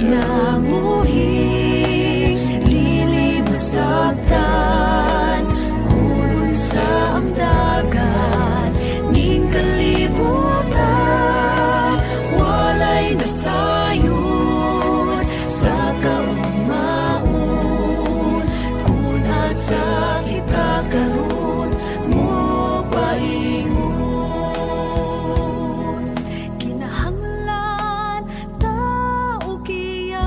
Kinamuhi lilimosaktan kulon sa amdagan ning kalibutan walay nasayon sa kaugmaon kun asa kita karon mo paingon kinahanglan tao kiya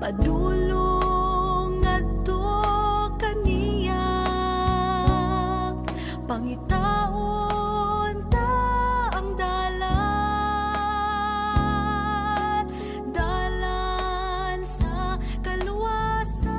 padulong ngadto kaniya pangitaon ta ang dalan dalan sa kaluwasan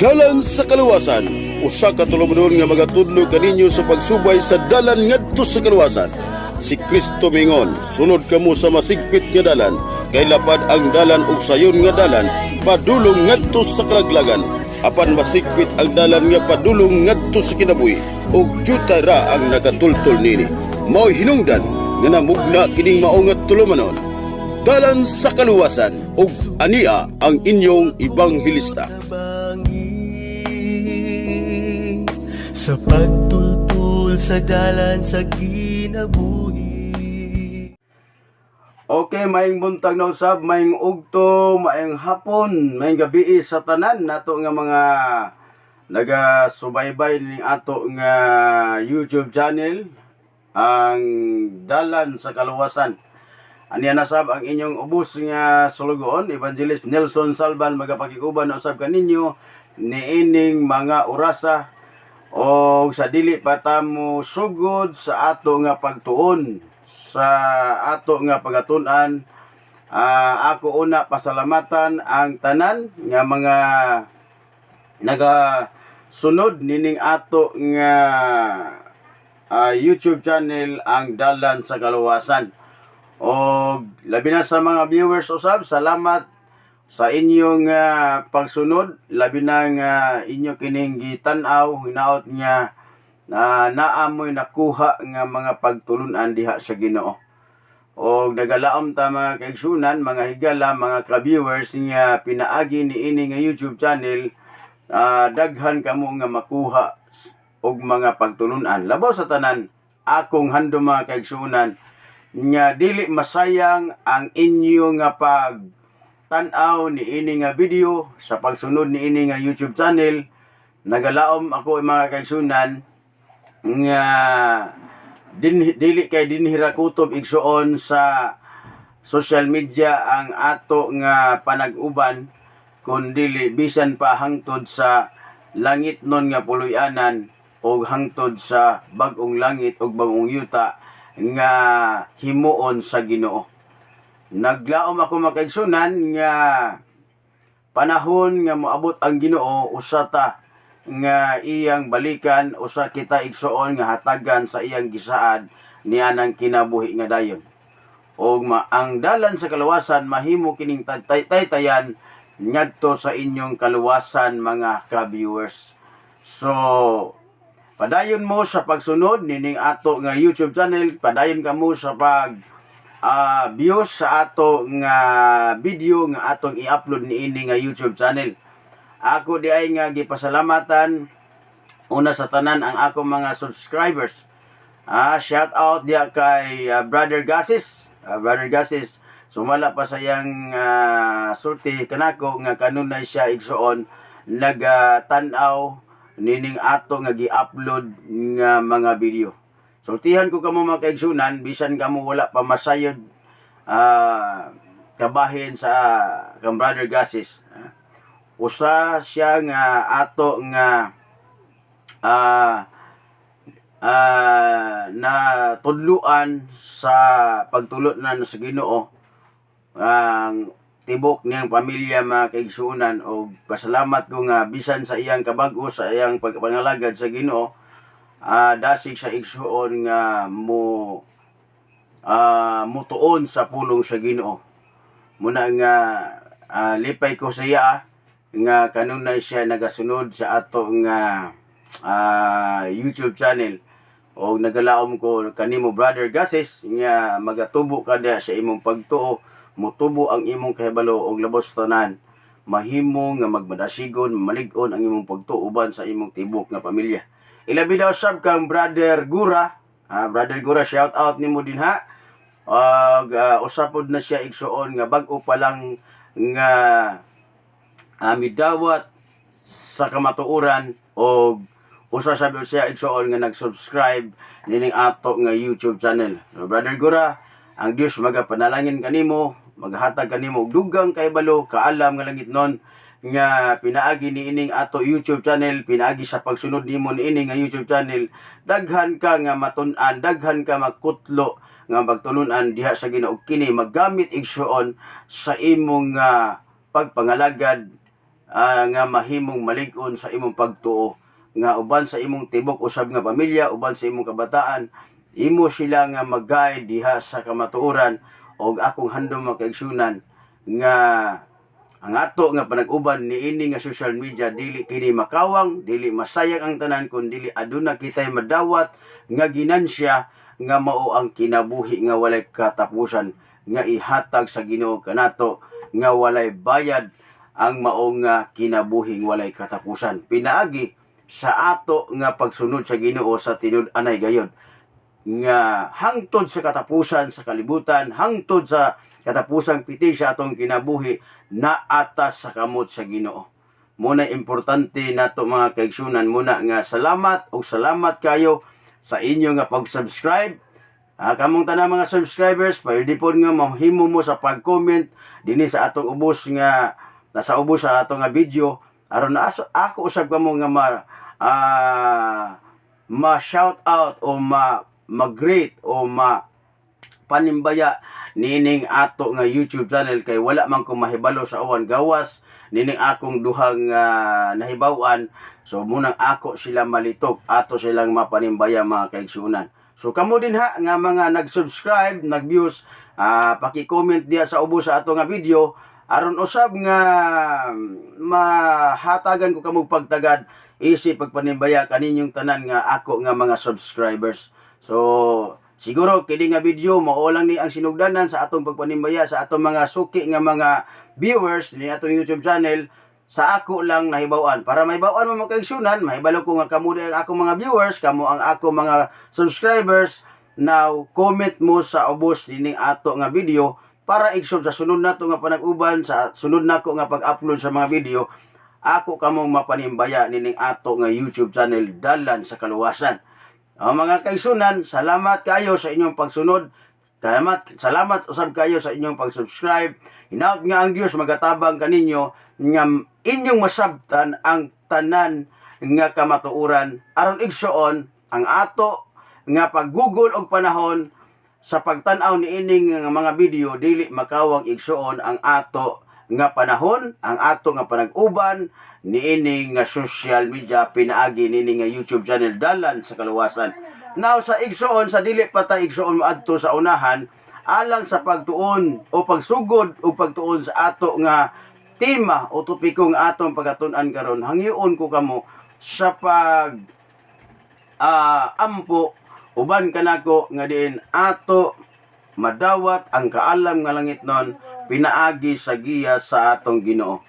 Dalan sa kaluwasan, usa ka tulomdon nga magatudlo kaninyo sa pagsubay sa dalan ngadto sa kaluwasan. Si Kristo mingon, sunod kamo sa masigpit nga dalan, kay lapad ang dalan ug sayon nga dalan padulong ngadto sa kalaglagan. Apan masigpit ang dalan nga padulong ngadto sa kinabuhi, ug juta ra ang nagatultol nini. Mao'y hinungdan nga namugna kining mao nga tulumanon. Dalan sa kaluwasan, ug ania ang inyong ibanghilista. Sa pagtultul sa dalan sa kinabuhi. Okay, maing buntag na usab, maing ugto, maing hapon, maing gabi sa tanan nato nga mga nagasubaybay ning ato nga YouTube channel ang Dalan sa Kaluwasan. Aniya nasab ang inyong ubos nga sulugoon, Evangelist Nelson Salban magapakiguban na usab kaninyo niining mga orasa o sa dili pa ta mo sugod sa ato nga pagtuon sa ato nga pagatun-an. Ako una pasalamatan ang tanan nga mga nagasunod nining ato nga YouTube channel ang Dalan sa Kaluwasan. O labi na sa mga viewers usab, salamat sa inyong pagsunod, labi na nga inyo kining gitan-aw hinaot nga naamoy nakuha nga mga pagtulunan diha sa Ginoo. O nagalaom ta mga kaigsunan, mga higala, mga ka-viewers nga pinaagi ni ini nga YouTube channel, daghan kamo nga makuha og mga pagtulunan. Labaw sa tanan, akong handom mga kaigsunan nga dili masayang ang inyo nga tan-aw ni ini nga video sa pagsunod ni ini nga YouTube channel. Nagalaom ako mga kaigsunan nga dili kay dinhira kutob igsuon sa social media ang ato nga panag-uban kun dili bisan pa hangtod sa langit non nga puloy-anan o hangtod sa bag-ong langit o bag-ong yuta nga himuon sa Ginoo. Naglaom ako makaigsunan nga panahon nga moabot ang Ginoo usa ta nga iyang balikan, usa kita igsuon nga hatagan sa iyang gisaad niya ng kinabuhi nga dayon. O ang dalan sa kaluwasan mahimo kining taytayan ngadto sa inyong kaluwasan mga ka-viewers. So padayon mo sa pagsunod nining ato nga YouTube channel, padayon kamo sa pag views sa ato nga video nga atong i-upload ni ini nga YouTube channel. Ako di ay nga gipasalamatan una sa tanan ang ako mga subscribers. Shout out dia kay Brother Gasis. Brother Gasis, sumala pa sa iyang sulti kanako nga kanunay siya igsuon nagatan-aw nining ato nga gi-upload nga mga video. Sultihan ko kamo mga kaigsunan, bisan kamo wala pa masayod kabahin sa kang Brother Gasis. Usa siya nga ato nga na tudluan sa pagtulunan sa Ginoo ang tibok niyang pamilya mga kaigsunan, o pasalamat ko nga bisan sa iyang kabag-o sa iyang pagpangalagad sa Ginoo, dasig sa igsuon nga mutuon sa pulong sa Ginoo. Muna nga lipay ko sa iya nga kanunay siya nagasunod sa ato nga YouTube channel. o nagalaom ko kanimo Brother Gases nga magatubo ka diha sa imong pagtuo, motubo ang imong kahibalo og labos tanan, mahimo nga magmadasigon, malig-on ang imong pagtuo uban sa imong tibok nga pamilya. Ilabi daw sab kang Brother Gura. Brother Gura, shout out nimo din ha. Usapod na siya igsuon nga bag-o pa lang nga midawat sa kamatuoran o usa sabi siya igsuon nga nag-subscribe nining ato nga YouTube channel. So, Brother Gura, ang Dios magapanalangin kanimo, maghatag kanimo og dugang kahibalo, kaalam nga langit nun nga pinaagi ni ining ato YouTube channel, pinaagi sa pagsunod nimo ni ining nga YouTube channel. Daghan ka nga matun-an, daghan ka makutlo nga pagtulunan diha sa Ginoo, kini maggamit igsuon sa imong pagpangalagad nga mahimong malig-on sa imong pagtuo, nga uban sa imong tibok usab nga pamilya, uban sa imong kabataan, imo sila nga mag-guide diha sa kamatuoran. Og akong handom makaigsunan nga ang ato nga panag-uban ni ini nga social media dili kini makawang, dili masayang ang tanan, kun dili aduna kitay madawat nga ginansya nga mao ang kinabuhi nga walay katapusan, nga ihatag sa Ginoo kanato nga walay bayad, ang mao nga kinabuhing walay katapusan. Pinaagi sa ato nga pagsunod sa Ginoo sa tinud-anay gayod, nga hangtod sa katapusan sa kalibutan, hangtod sa katapusang piti sa atong kinabuhi, na atas sa kamot sa Ginoo. Muna importante nato mga kaigsunan, muna nga salamat o salamat kayo sa inyo nga pag-subscribe. Kamong tanang mga subscribers, pwede po nga mahimo mo sa pag-comment dinhi sa atong ubos nga nasa ubos sa atong nga video, aron ako usab kamo nga ma-shout out o mag-greet o panimbaya nining ato nga YouTube channel, kay wala man ko mahibalo sa awan gawas nining akong duhang nahibawan. So munang ako sila malitok, ato silang mapanimbaya mga kaigsunan. So kamo din ha nga mga nag-subscribe, nag-views, paki-comment diha sa ubos sa ato nga video, aron usab nga mahatagan ko kamo pagtagad isip pagpanimbaya kaninyong tanan nga ako nga mga subscribers. So siguro kini nga video mao lang ni ang sinugdanan sa atong pagpanimbaya sa atong mga suki nga mga viewers ni atong YouTube channel. Sa ako lang nahibawan, para mahibawan mo mga kaigsunan, mahibalo ko nga kamo ang akong mga viewers, kamo ang akong mga subscribers. Now comment mo sa ubos nining ato nga video para igsoon sa sunod nato nga panag-uban, sa sunod nako nga pag-upload sa mga video, ako kamong mapanimbaya nining ato nga YouTube channel, Dalan sa Kaluwasan. Mga kaigsunan, salamat kayo sa inyong pagsunod. Salamat usab kayo sa inyong pag-subscribe. Hinaut nga ang Dios magatabang kaninyo nga inyong masabtan ang tanan nga kamatuoran, aron igsuon ang ato nga paggugol og panahon sa pagtan-aw ni ining mga video, dili makawang igsuon ang ato nga panahon, ang ato nga panag-uban niini nga social media, pinaagi niini nga YouTube channel, Dalan sa Kaluwasan. Now sa igsuon, sa dili pa ta igsuon moadto sa unahan, alang sa pagtuon o pagsugod o pagtuon sa ato nga tema o topiko nga atong pagatun-an karon, hangyoon ko kamo sa pag ampo uban kanako nga diin ato madawat ang kaalam nga langit nun, pinaagi sa giya sa atong Ginoo.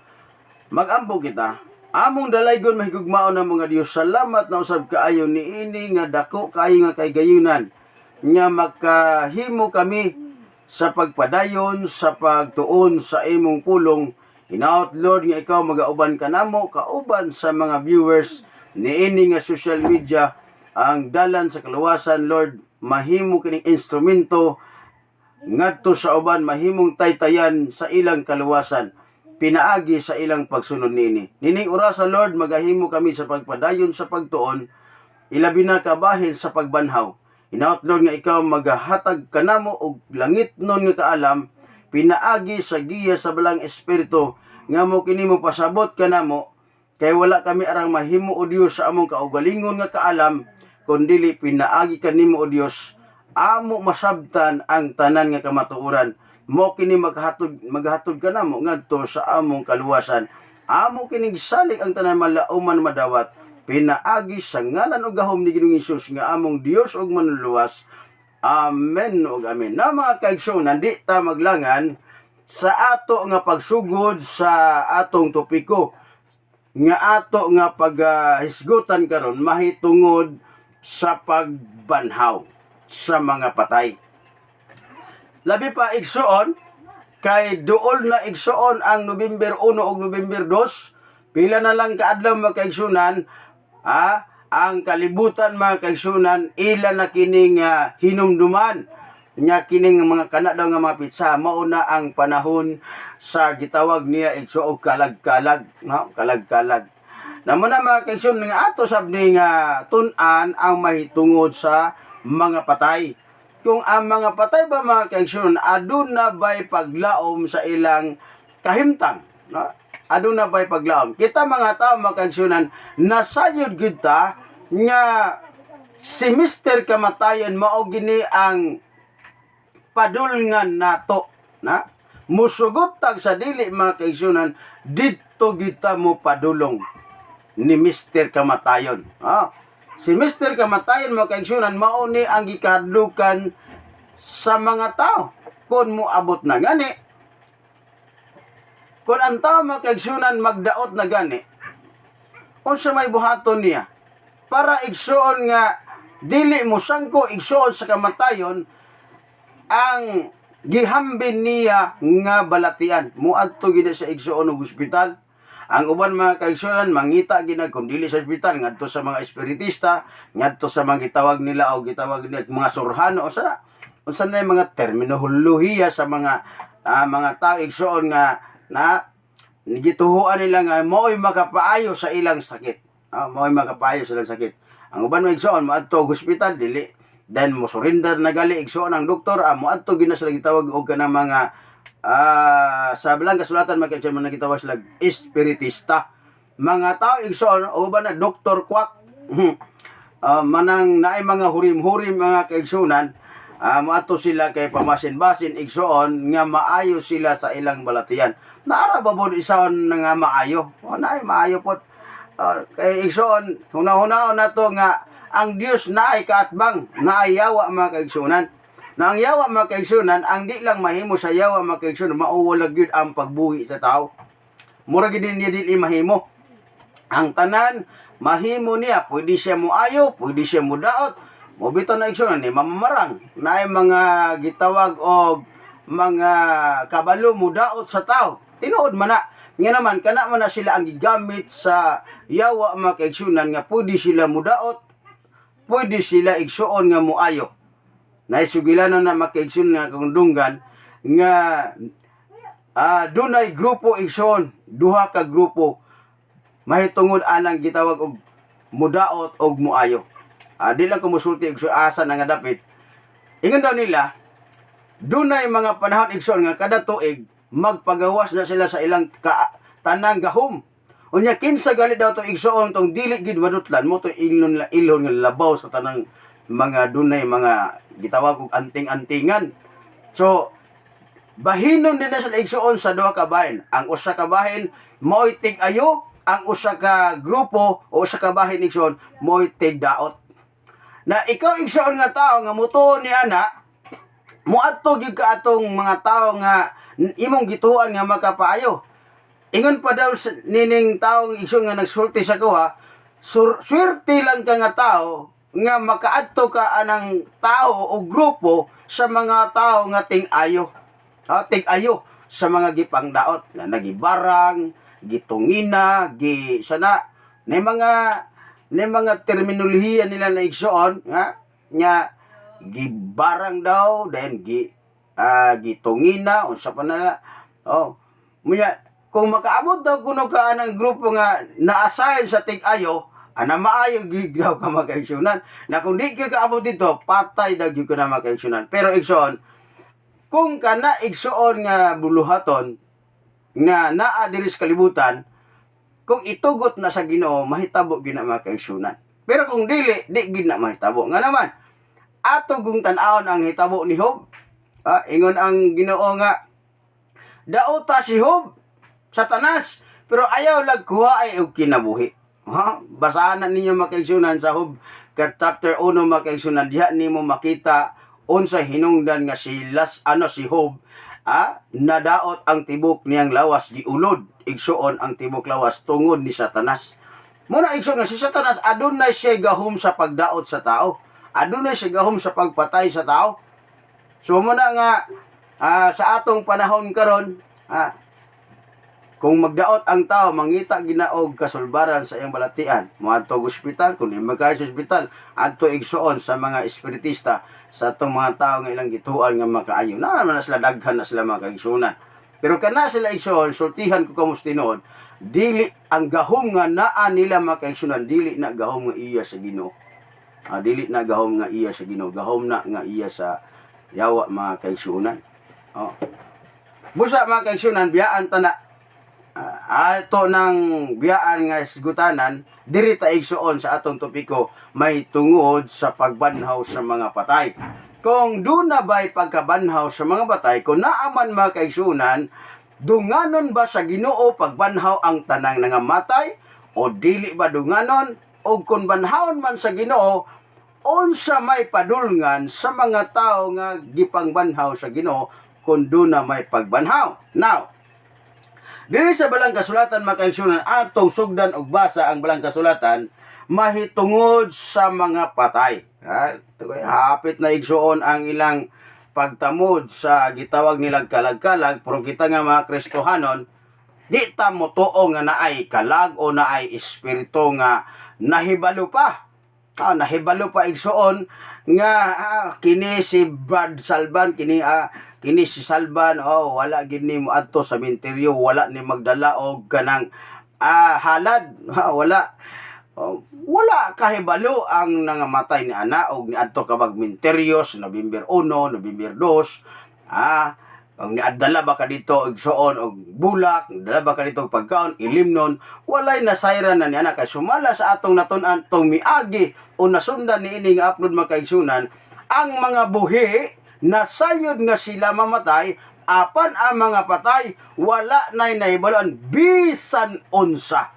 Magampo kita, among dalaygon mahigugmaon ang mga Dios. Salamat na usab kaayo niini nga dako kaayo nga kay gayunan nga makahimo kami sa pagpadayon sa pagtuon sa imong pulong. Hinaut Lord nga ikaw magauban kanamo, kauban sa mga viewers niini nga social media, ang Dalan sa Kaluwasan. Lord, mahimo kining instrumento ngadto sa uban, mahimong taytayan sa ilang kaluwasan, pinaagi sa ilang pagsunod niini. Nining orasa Lord, magahimo kami sa pagpadayon sa pagtuon, ilabi na kabahin sa pagbanhaw. Hinaut Lord nga ikaw magahatag kanamo og langit nun nga kaalam, pinaagi sa giya sa balang espiritu nga mo kini mo pasabot kanamo, kay wala kami arang mahimo o Dios sa among kaugalingon nga kaalam, kundili pinaagi kanimo o Dios, amo masabtan ang tanan nga kamatuoran. Mo kini maghatod kanamo ngadto sa among kaluwasan, amo kinig salig ang tanan malauman madawat, pinaagi sa ngalan ug gahom ni Ginoong Hesus nga among Dios ug manluluwas. Amen ug amen. Na mga kaigsunan, di ta maglangan sa ato nga pagsugod sa atong topiko nga ato nga paghisgutan karon mahitungod sa pagbanhaw sa mga patay. Labi pa igsuon kay duol na igsuon ang November 1 ug November 2. Pila na lang kaadlaw mga kaigsunan, ang kalibutan mga kaigsunan ila na kining hinumduman nya kining mga kana daw nga mga pitsa. Mao na ang panahon sa gitawag niya igsuon kalag-kalag, no? Kalag-kalag. Namo na mga kaigsunan nga ato sabni nga tun-an ang mahitungod sa mga patay. Kung ang mga patay ba mga kaigsunan aduna ba'y paglaom sa ilang kahimtang, no? Aduna ba'y paglaom. Kita mga tao mga kaigsunan nasayod gid ta nga si Mr. Kamatayon mao gini ang padulngan nato, na musugot tag sa dili mga kaigsunan didto kita mo padulong ni Mr. Kamatayon. Si Mr. Kamatayon mga kaigsunan mao ni ang gikadlukan sa mga tao kun moabot na gani. Kun ang tao mga kaigsunan magdaot na gani, unsa may buhaton niya para igsuon nga dili mo sangko igsuon sa kamatayon ang gihambin niya nga balatian. Muadto gid sa igsuon og ospital. Ang uban mga kaigsunan mangita ginag kung dili sa ospital ngadto sa mga espiritista, ngadto sa mga gitawag nila o gitawag nila mga surhano o unsa na mga terminolohiya sa mga tao igsuon nga na gituhuan nila nga mao'y makapaayo sa ilang sakit. Mao'y makapaayo sa ilang sakit. Ang uban mga igsuon moadto og ospital dili then mo surrender na gali igsuon ang doktor moadto gina sila gitawag og kana mga sa bilang kasulatan mga kaigsuon man gitawag sila espiritista. Mga tao igsuon o ba na doktor kwak manang naay mga hurim-hurim mga kaigsunan moadto sila kay pamasin-basin igsuon nga maayo sila sa ilang balatian. Naara ba bod isaon nga maayo? Naay maayo pod. Kay igsuon hunahuna na to nga ang Dios naay kaatbang, naay yawa mga kaigsunan. Na ang yawa mga kaigsunan, ang di lang mahimo sa yawa mga kaigsunan, mauwalag yun ang pagbuhi sa tao. Mura gid niya dili mahimo. Ang tanan mahimo niya, pwede siya moayo, pwede siya modaot. Mobito na igsunan ni mamamarang. Naay mga gitawag og mga kabalo modaot sa tao. Tinuod man na. Nga naman kana man na sila ang gigamit sa yawa mga kaigsunan nga pwede sila modaot, pwede sila igsuon nga moayo. Naisugilanon na makaigsuon nga kundunggan nga dunay grupo igsuon, duha ka grupo mahitungod anang gitawag og mudaot og moayo. Di lang kumusulti igsuon asa na nga dapit. Ingon daw nila dunay mga panahon igsuon nga kada tuig magpagawas na sila sa ilang tanang gahom. Unya kinsa gali daw to igsuon tong dili gid madutlan mo to ilon nga labaw sa tanang mga dunay mga gitawag og anting-antingan. So bahinon din na sila igsuon sa duha ka bahin. Ang usa ka bahin mo'y tig-ayo, ang usa ka grupo o usa ka bahin igsuon mo'y tig-daot. Na ikaw igsuon nga tao nga mutuo ni ana muadto gyud ka atong mga tao nga imong gituan nga makapaayo. Ingon pa daw nining taong igsuon nga nagsulti sa kuha, swerte lang ka nga tao nga makaadto ka anang tao o grupo sa mga tao nga ting-ayo. Ting-ayo sa mga gipangdaot nga nagibarang, gitungina, sana ni mga terminolohiya nila na igsuon nga gibarang daw then gitungina unsa pa na. Munya kung makaabot daw kuno ka anang grupo nga na-assign sa ting-ayo, ana maayo gid daw ka makaigsunan. Na kung di ka kaabot dito, patay daw gyud ka na makaigsunan. Pero igsuon, kung kana igsuon nga buluhaton nga naa diri sa kalibutan, kung itugot na sa Ginoo, mahitabo gyud na makaigsunan. Pero kung dili, di gid na mahitabo. Nga naman, ato gung tan-awon ang hitabo ni Job. Ingon ang Ginoo nga daota si Job sa tanas, pero ayaw lag kuha ay og kinabuhi. Basahan na ninyo mga kaigsunan sa Hub chapter 1 mga kaigsunan, diha nimo makita unsa hinungdan nga si Job nadaot ang tibok niyang lawas giulod, igsuon ang tibok lawas tungod ni Satanas. Muna igsuon nga si Satanas adunay siya gahom sa pagdaot sa tao, adunay siya gahom sa pagpatay sa tao. So muna nga sa atong panahon karon, kung magdaot ang tao, mangita ginaog kasulbaran sa iyang balatian, moadto og ospital, kung di magkaya sa ospital, adto igsuon sa mga espiritista, sa itong mga tao nga ilang gituan nga makaayo. Na sila daghan na sila mga kaigsunan. Pero kana sila igsuon, sultihan ko kamus tinuod, dili ang gahom nga naa nila mga kaigsunan, dili na gahom nga iya sa Ginoo. Dili na gahom nga iya sa Ginoo, gahom na nga iya sa yawa mga kaigsunan. Busa mga kaigsunan, biyaan ta na ato ng biyaan nga isgutanan, diri ta igsuon sa atong topiko, may tungod sa pagbanhaw sa mga patay. Kung doon na ba'y pagkabanhaw sa mga patay, kung naaman mga kaigsunan, dunganon ba sa Ginoo pagbanhaw ang tanang nangamatay, o dili ba dunganon, o kung banhawon man sa Ginoo, unsa may padulngan sa mga tao nga gipangbanhaw sa Ginoo, kung doon na may pagbanhaw. Now, dili sa balang kasulatan mga kaigsunan, atong sugdan og basa ang balang kasulatan mahitungod sa mga patay. Hapit na igsuon ang ilang pagtamod sa gitawag nilang kalag-kalag, pero kita nga mga Kristohanon, di ta mo tuo nga naay kalag o naay espiritu nga nahibalo pa. Nahibalo pa igsuon nga kini si Brad Salban, kini si Salban, wala gid ni mo adto sa minteryo, wala ni magdala og kanang halad, wala kahibalo ang nangamatay ni ana og ni adto ka minteryo sa November 1, November 2, ang niadala ba ka dito igsuon og bulak, dala ba ka dito og pagkaon, ilimnon, walay nasayran na ni ana kay sumala sa atong natun-an tong miagi o nasundan ni ini nga upload mga kaigsunan, ang mga buhi nasayod nga sila mamatay, apan ang mga patay wala nay nahibaluan bisan unsa.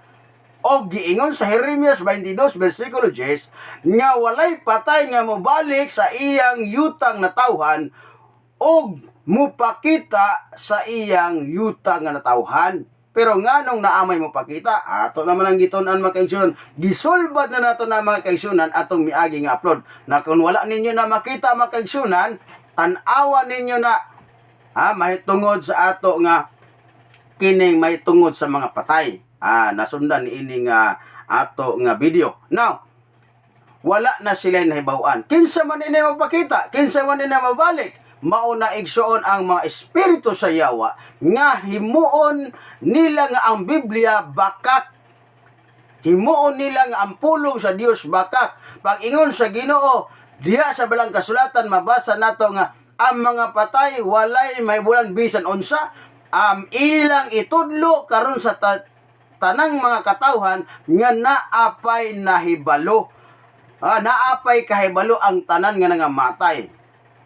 O giingon sa Jeremias 22 versikulo 10 nga walay patay nga mobalik sa iyang yutang na tawhan og mupakita sa iyang yutang nga natawhan. Pero nganong naamay mupakita, ato naman ang gitun-an mga kaigsunan, gisulbad na nato na mga kaigsunan atong miagi nga upload. Na kung wala ninyo na makita mga kaigsunan, tan-awa ninyo na mahitungod sa ato nga kining mahitungod sa mga patay. Nasundan ini nga ato nga video. Now, wala na sila nahibaw-an. Kinsa man ini mapakita, kinsa man ini mabalik, mauna igsuon ang mga espiritu sa yawa nga himuon nila nga ang Biblia bakak, himuon nila nga ang pulong sa Dios bakak. Pag ingon sa Ginoo diha sa balang kasulatan, mabasa nato nga ang mga patay walay may bulan bisan unsa, ilang itudlo karon sa tanang mga katawhan nga naapay nahibalo, naapay kahibalo ang tanan nga nangamatay.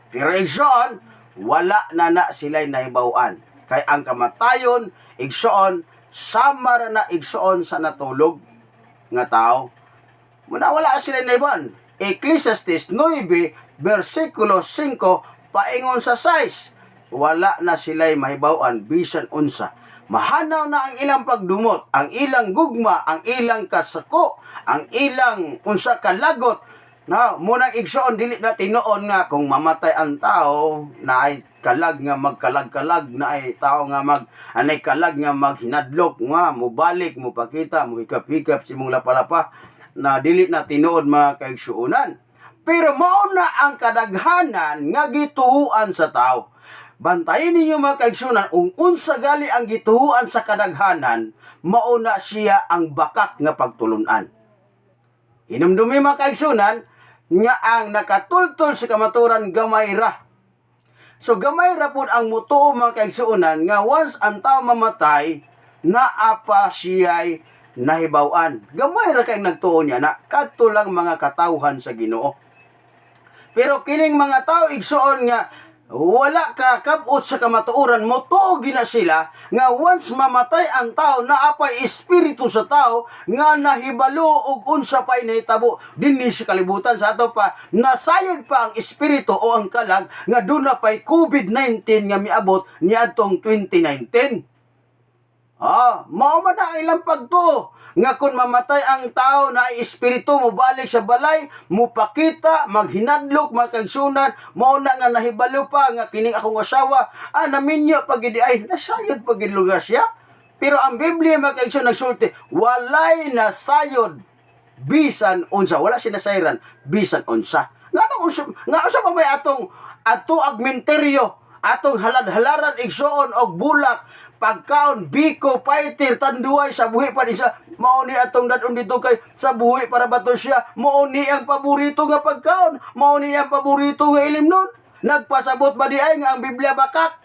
Pero igsoon, wala na sila'y nahibawan. Kay ang kamatayon, igsoon, samar na igsoon sa natulog nga tao. Wala sila'y nahibawan. Ecclesiastes 9, versikulo 5, paingon sa 6, wala na sila'y mahibawan, bisan unsa. Mahanaw na ang ilang pagdumot, ang ilang gugma, ang ilang kasako, ang ilang unsa kalagot. Munang igsoon, dili na tinuon nga kung mamatay ang tao, na ay kalag nga magkalag-kalag, na ay tao nga anay kalag nga maghinadlok, nga mubalik, mupakita, muhikap-hikap, simong lapalapa, na dili na tinuod mga kaigsuunan. Pero mauna ang kadaghanan nga gituhuan sa tao. Bantayin ninyo mga kaigsunan, unsa gali ang gituhuan sa kadaghanan, mauna siya ang bakak nga pagtulunan. Inumdumi mga kaigsunan, nga ang nakatultol sa kamaturan gamay ra. So gamay ra pud ang mutuo mga kaigsuonan nga once ang tao mamatay, naapa siya'y nahibaw-an. Gamay ra kay nagtuo niya na kadto lang mga katawhan sa Ginoo. Pero kining mga tao igsuon nga wala ka kabot sa kamatuoran mo, tuogi na sila nga once mamatay ang tao, naapay espiritu sa tao nga nahibalo og unsa pay nahitabo dinhi sa kalibutan. Sa ato pa nasayod pa ang espiritu o ang kalag nga doon na pay COVID-19 nga miabot niadtong 2019. Mao man ang ilang pagtuo nga kung mamatay ang tao na ay espiritu mo balik sa balay, mo pakita, maghinadlok, magkagsunan, mao na nga nahibalo pa nga kining akong asawa, naminyo pagidi ay nasayod pagid lugar siya. Pero ang Biblia magkagsun nagsulti, walay nasayod bisan unsa, wala sinasayran bisan unsa. Nga unsa pa may ato agmenteryo, atong halad-halaran igsoon og bulak, pagkaon, biko, fighter, tanduay sa buhi pa isa. Mao ni atong dadon dito kay sa buhi para bato siya. Mao ni ang paborito nga pagkaon. Mao ni ang paborito nga ilimnon. Nagpasabot ba di ay nga ang Biblia bakak?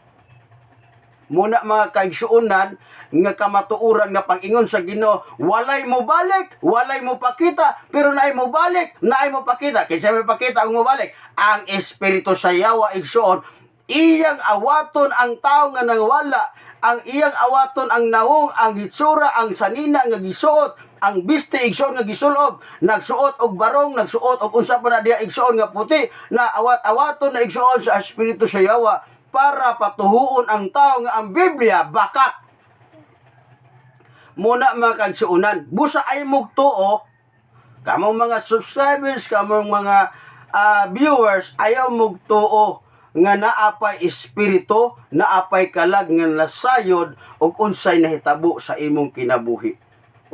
Muna mga kaigsuunan nga kamatuoran nga pag-ingon sa Ginoo, walay mo balik, walay mo pakita, pero naay mo balik, naay mo pakita. Kinsa may pakita ang mo balik? Ang espiritu sa yawa igsuon, iyang awaton ang tao nga nangwala, ang iyang awaton ang naong, ang hitsura, ang sanina nga gisuot, ang biste igsoon nga gisulob, nagsuot og barong, nagsuot og unsa pa na diha igsoon nga puti, na awat-awaton na igsoon sa espiritu sa yawa para patuhuon ang tao nga ang Biblia bakak. Muna mga kagsuunan, busa ay mugtuo, kamong mga subscribers, kamong mga viewers, ayaw mugtuo nga naapay espiritu, naapay kalag nga nasayod og unsay nahitabo sa imong kinabuhi.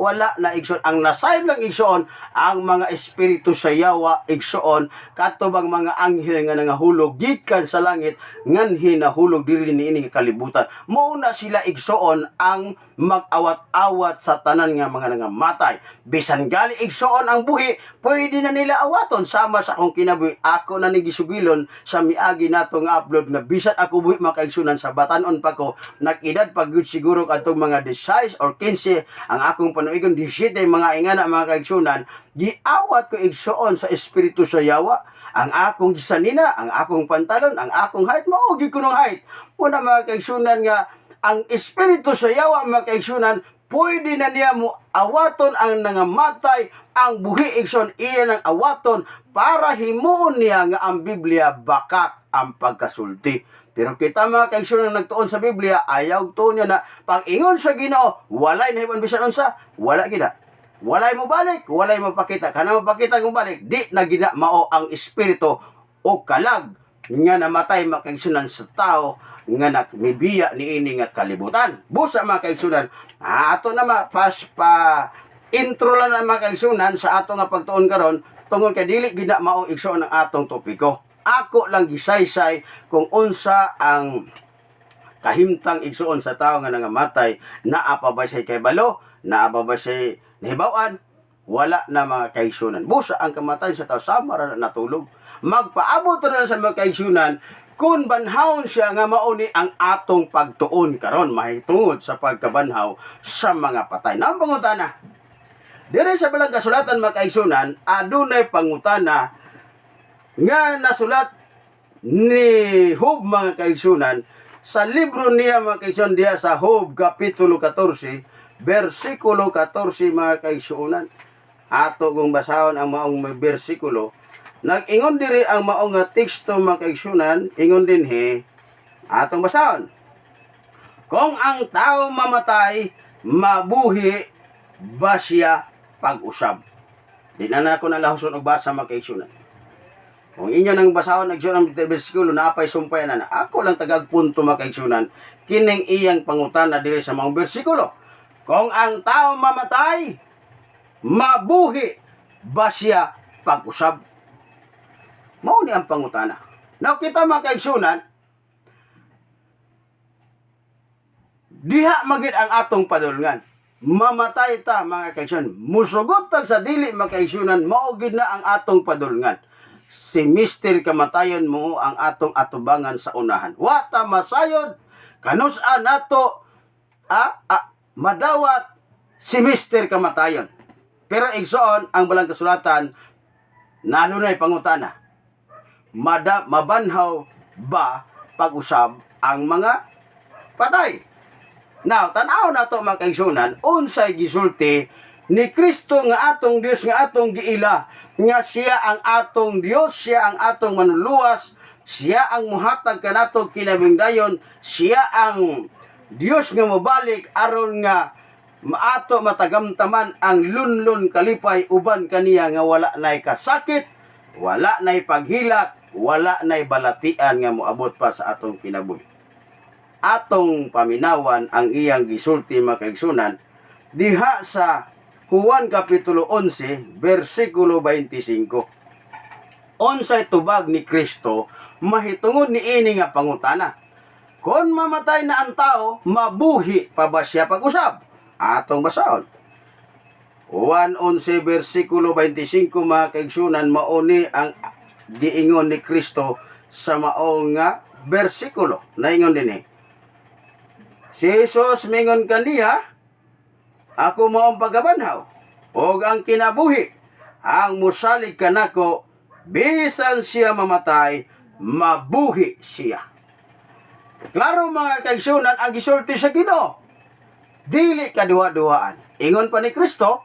Wala na igsoon. Ang nasayod lang igsoon ang mga espiritu sa yawa igsoon katubang mga anghel nga nangahulog gikan sa langit nganhi nahulog diri niini kalibutan. Mao na sila igsoon ang mag-awat-awat sa tanan nga mga nangamatay. Bisan gali igsoon ang buhi, pwede na nila awaton sama sa akong kinabuhi. Ako na ni gisugilon sa miagi nato nga upload na bisan ako buhi makaigsunan sa batanon pa ko, nag-edad pag siguro kadtong mga 16 or 15 ang akong panuigon 17 mga ingana mga kaigsunan, giawat ko igsoon sa espiritu sa yawa. Ang akong gisanina, ang akong pantalon, ang akong height, mao gyud ko ng height. Muna mga kaigsunan nga ang espiritu sa yawa mga kaigsunan, pwede na niya mo awaton ang nangamatay, ang buhi igsoon iya ng awaton para himuon niya nga ang Biblia bakak ang pagkasulti. Pero kita mga kaigsunan nagtuon sa Biblia, ayaw to niya na pag-ingon sa Ginoo, walay nahibon bisan unsa, wala gina. Walay mo balik, walay mo pakita. Kana mo pakita kung balik, di na gina mao ang espiritu o kalag nga namatay mga kaigsunan sa tao nga nagmibiya niini nga kalibutan. Busa mga kaigsunan, ato na fast pa intro lang na mga kaigsunan sa ato nga pagtuon karon tungod kay dili gina mao igsoon ang atong topiko. Ako lang gisaysay kung unsa ang kahimtang igsuon sa tao nga nangamatay, naa pa ba siya kay balo, naa pa ba siya nahibawan, wala na mga kaigsunan. Busa ang kamatay sa tao, sama ra natulog. Magpaabot na sa mga kaigsunan kung banhawon siya nga mauni ang atong pagtuon karon mahitungod sa pagkabanhaw sa mga patay. Nang pangutana, dire sa balang kasulatan mga kaigsunan, adunay pangutana nga nasulat ni Job mga kaigsunan sa libro niya mga kaigsunan diha sa Job kapitulo 14 versikulo 14 mga kaigsunan. Ato kung basahon ang maong bersikulo, nag-ingon diri ang maong nga teksto mga kaigsunan, ingon din atong basahon. Kung ang tao mamatay, mabuhi ba siya pag-usab? Di na ako nalahuson og basa mga kaigsunan. Kung inyo nang basahon nagsunan ng bersikulo na apay sumpayan na, ako lang tagagpunto mga kaigsunan, kining iyang pangutana diri sa mga bersikulo. Kung ang tao mamatay, mabuhi ba siya pag-usab? Mao ni ang pangutana. Now kita mga kaigsunan, diha magid ang atong padulngan. Mamatay ta mga kaigsunan. Musugot tag sa dili mga kaigsunan, mao gid na ang atong padulngan. Si Mr. Kamatayon mo ang atong atubangan sa unahan. Wata masayod, kanusa nato, madawat si Mr. Kamatayon. Pero igsoon ang balang kasulatan, nalunay pangutana, mabanhaw ba pag-usab ang mga patay. Now, tanaw na to mga kaigsunan, unsay gisulti ni Kristo nga atong Dios nga atong giila, nga siya ang atong Dios, siya ang atong manuluwas, siya ang muhatag kanato kinabingdayon, siya ang Dios nga mobalik aron nga maato matagamtaman ang lunlon kalipay uban kaniya nga wala nay kasakit, wala nay paghilak, wala nay balatian nga moabot pa sa atong kinabuhi. Atong paminawan ang iyang gisulti mga kaigsunan diha sa Juan Kapitulo 11, versikulo 25. Unsay tubag ni Kristo mahitungod ni ini nga pangutana. Kung mamatay na ang tao, mabuhi pa ba siya pag-usab? Atong basahon. Juan 11, versikulo 25 mga kaigsunan, mauni ang giingon ni Kristo sa maong nga versikulo. Naingon din si Jesus mingon kaniya, ako mo ang pagabanhaw, o ang kinabuhi, ang musalig kanako, bisan siya mamatay, mabuhi siya. Klaro mga kaigsunan, ang gisulti sa Ginoo, dili kaduwa-duwaan. Ingon pa ni Kristo,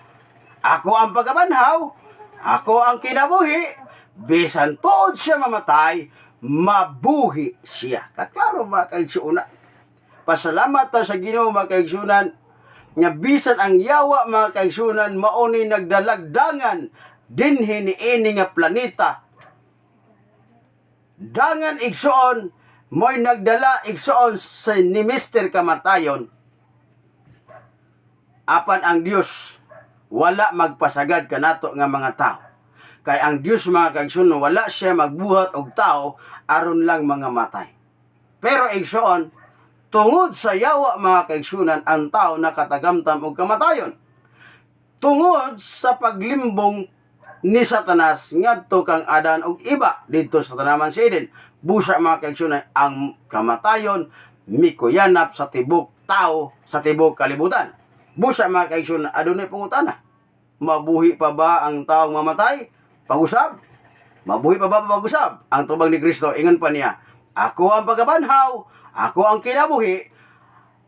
ako ang pagabanhaw, ako ang kinabuhi, bisan tuod siya mamatay, mabuhi siya. Kaklaro mga kaigsunan. Pasalamat ta sa Ginoo mga kaigsunan, nga bisan ang yawa mga kaigsunan mauni nagdalagdangan dinhi ni ini nga planeta. Dangan igsuon mo'y nagdala igsuon sa ni Mr. Kamatayon. Apan ang Dios wala magpasagad kanato nga mga tao. Kay ang Dios mga kaigsunan wala siya magbuhat og tao aron lang mga matay. Pero igsuon tungod sa yawa mga kaigsunan ang tao nakatagamtam og kamatayon. Tungod sa paglimbong ni Satanas ngadto kang Adan og iba didto sa tanaman sa Eden. Busa mga kaigsunan ang kamatayon mikuyanap sa tibok tao sa tibok kalibutan. Busa mga kaigsunan adunay pangutana. Mabuhi pa ba ang taong mamatay? Pag-usab? Mabuhi pa ba pag-usab? Ang tubag ni Kristo ingon pa niya, ako ang pagabanhaw, ako ang kinabuhi,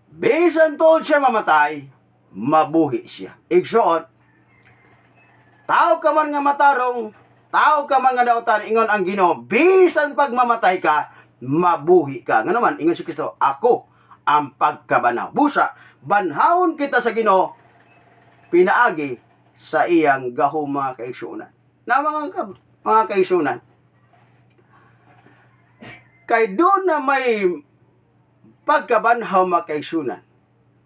bisan tuod siya mamatay, mabuhi siya. Igsuon, tao ka man nga matarong, tao ka man nga dautan, ingon ang Ginoo, bisan pag mamatay ka, mabuhi ka. Nga naman, ingon si Kristo, ako ang pagkabanaw. Busa, banhawon kita sa Ginoo, pinaagi sa iyang gahom mga kaigsunan. Na mga kaigsunan, kay doon na may pagkabanhaw mga kaigsunan,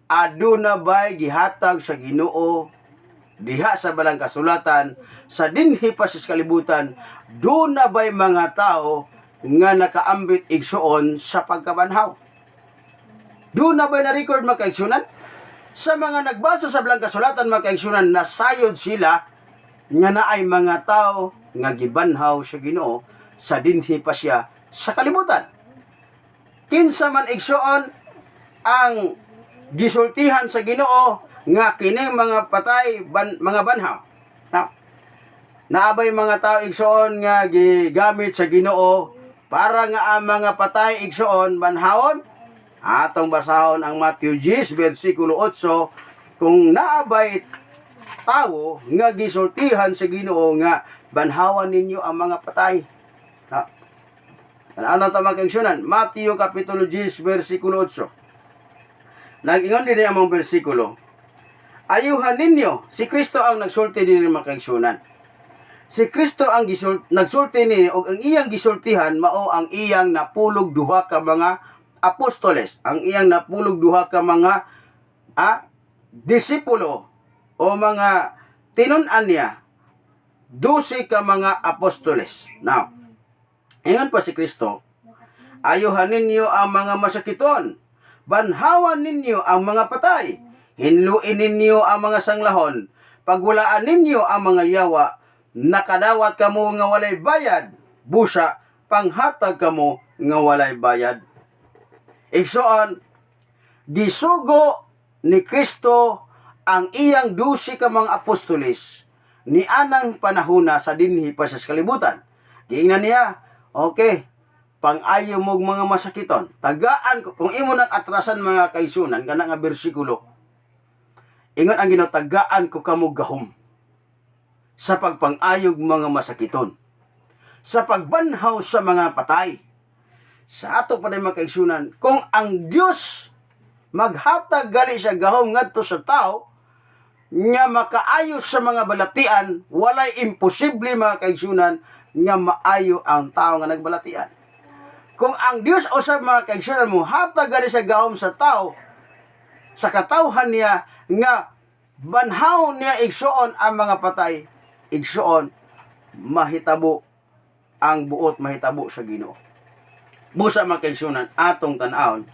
aduna ba'y gihatag sa Ginoo diha sa balang kasulatan sa dinhi pa sa kalibutan, doon na ba'y mga tao nga nakaambit igsuon sa pagkabanhaw? Doon na ba'y na-record mga kaigsunan? Sa mga nagbasa sa balang kasulatan mga kaigsunan, nasayod sila nga naay mga tao nga gibanhaw sa Ginoo sa dinhi pa siya sa kalibutan. Kinsa man igsuon ang gisultihan sa Ginoo nga kining mga patay mga banhaw. Naabay mga tao igsuon nga gigamit sa Ginoo para nga ang mga patay igsuon banhawon. Atong basahon ang Matthew 10 versikulo 8, kung naabay tao nga gisultihan sa Ginoo nga banhawan ninyo ang mga patay. Ano ito mga kaigsunan? Matthew Kapitulo 10, versikulo 8. Nag-ingon din ang mga versikulo. Ayuhan ninyo, si Kristo ang nagsulti din mga kaigsunan. Si Kristo ang nagsulti ninyo, o ang iyang gisultihan, mao ang iyang napulog duha ka mga apostoles. Ang iyang napulog duha ka mga disipulo, o mga tinun-an niya, 12 ka mga apostoles. Now, ingon pa si Kristo, ayuhan ninyo ang mga masakiton, banhawan ninyo ang mga patay, hinluin ninyo ang mga sanglahon, pagwalaan ninyo ang mga yawa, nakadawat kamo nga walay bayad, busa, panghatag kamo nga walay bayad. Igsuon, gisugo ni Kristo ang iyang 12 ka mga apostoles ni anang panahuna sa dinhi pa sa kalibutan. Giingnan niya, okay, pangayo mo mga masakiton. Tagaan ko, kung imo nang atrasan mga kaigsunan, kana nga bersikulo, ingon ang Ginoo, tagaan ko kamo gahom sa pagpangayog mga masakiton, sa pagbanhaw sa mga patay. Sa ato pa rin mga kaigsunan, kung ang Dios maghatag gali sa gahom ngadto sa tao, nga makaayos sa mga balatian, walay imposible mga kaigsunan nga maayo ang tao nga nagbalatian. Kung ang Dios o sa mga kaigsunan mo hatag gali sa gahom sa tao, sa katawhan niya nga banhaw niya igsuon ang mga patay, igsuon mahitabo ang buot, mahitabo sa Ginoo. Busa mga kaigsunan, atong tan-awon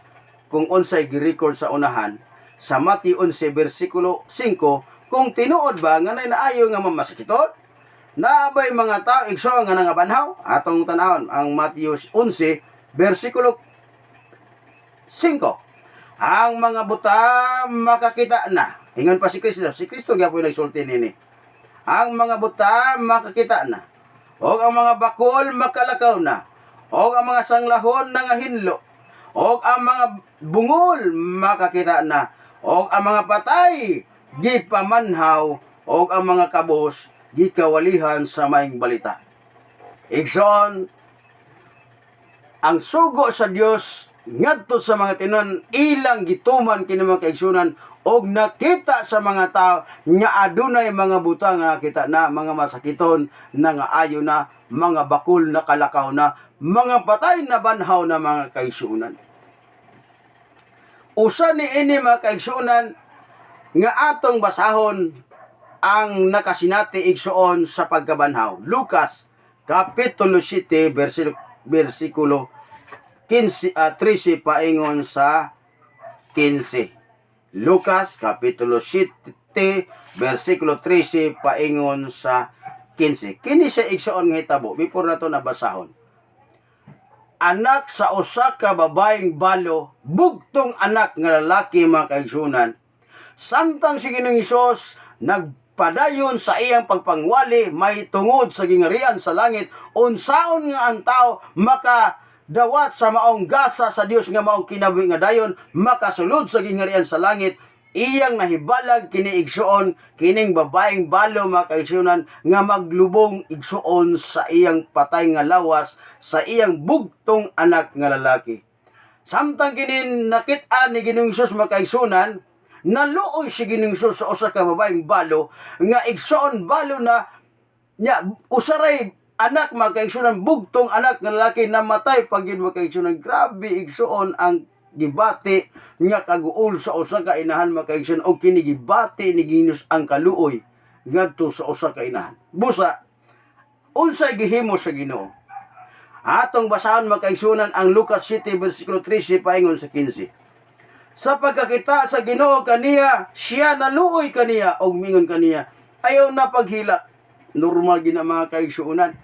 kung unsay gi-record sa unahan sa Mateo 11 bersikulo 5, kung tinuod ba nga naayo nga mamasakiton, naabay mga tao igsuon nga nangabanhaw. Atong tan-awon ang Mateo 11 bersikulo 5. Ang mga buta makakita na. Ingon pa si Kristo. Si Kristo gyapon nagsulti nini. Ang mga buta makakita na. O ang mga bakol makalakaw na. O ang mga sanglahon nangahinlo. O ang mga bungol makakita na. O ang mga patay gipamanhaw. O ang mga kabos gikawalihan sa maing balita. Igsoon, ang sugo sa Dios ngadto sa mga tinunan ilang gituman kini mga kaigsunan og nakita sa mga tao nga adunay mga buta nga nakita na, mga masakiton na nga ayo na, mga bakul na kalakaw na, mga patay na banhaw na mga kaigsunan. Usa ni ini mga kaigsunan nga atong basahon ang nakasinati igsuon sa pagkabanhaw. Lucas kapitulo 7 bersikulo 13 paingon sa 15. Lucas kapitulo 7 bersikulo 13 paingon sa 15. Kini siya igsuon nga hitabo before nato nabasahon. Anak sa usa ka babaeng balo, bugtong anak nga lalaki mga kaigsunan. Samtang si Ginoong Hesus nagpadayon sa iyang pagpangwali, may tungod sa gingarian sa langit, unsaon nga ang tao makadawat sa maong gasa sa Dios nga maong kinabuhi nga dayon, makasulod sa gingarian sa langit. Iyang nahibalag kini igsuon kining babaeng balo mga kaigsunan nga maglubong igsuon sa iyang patay nga lawas sa iyang bugtong anak nga lalaki. Samtang kini nakit-an ni Ginoong Hesus mga kaigsunan, naluoy si Ginoong Hesus sa usa ka babaeng balo nga igsuon balo na nya usaray anak mga kaigsunan, bugtong anak nga lalaki namatay pag yun mga kaigsunan. Grabe igsuon ang gibati nga kaguol sa usa ka inahan mga kaigsunan, o kini gibati ni Ginoo ang kaluoy ngadto sa usa ka inahan. Busa unsay gihimo sa Ginoo? Atong basahan mga kaigsunan ang Lucas 7 bersikulo 13 paingon sa 15. Sa pagkakita sa Ginoo kaniya, siya naluoy kaniya og mingon kaniya, ayaw na paghila. Normal gina mga kaigsunan.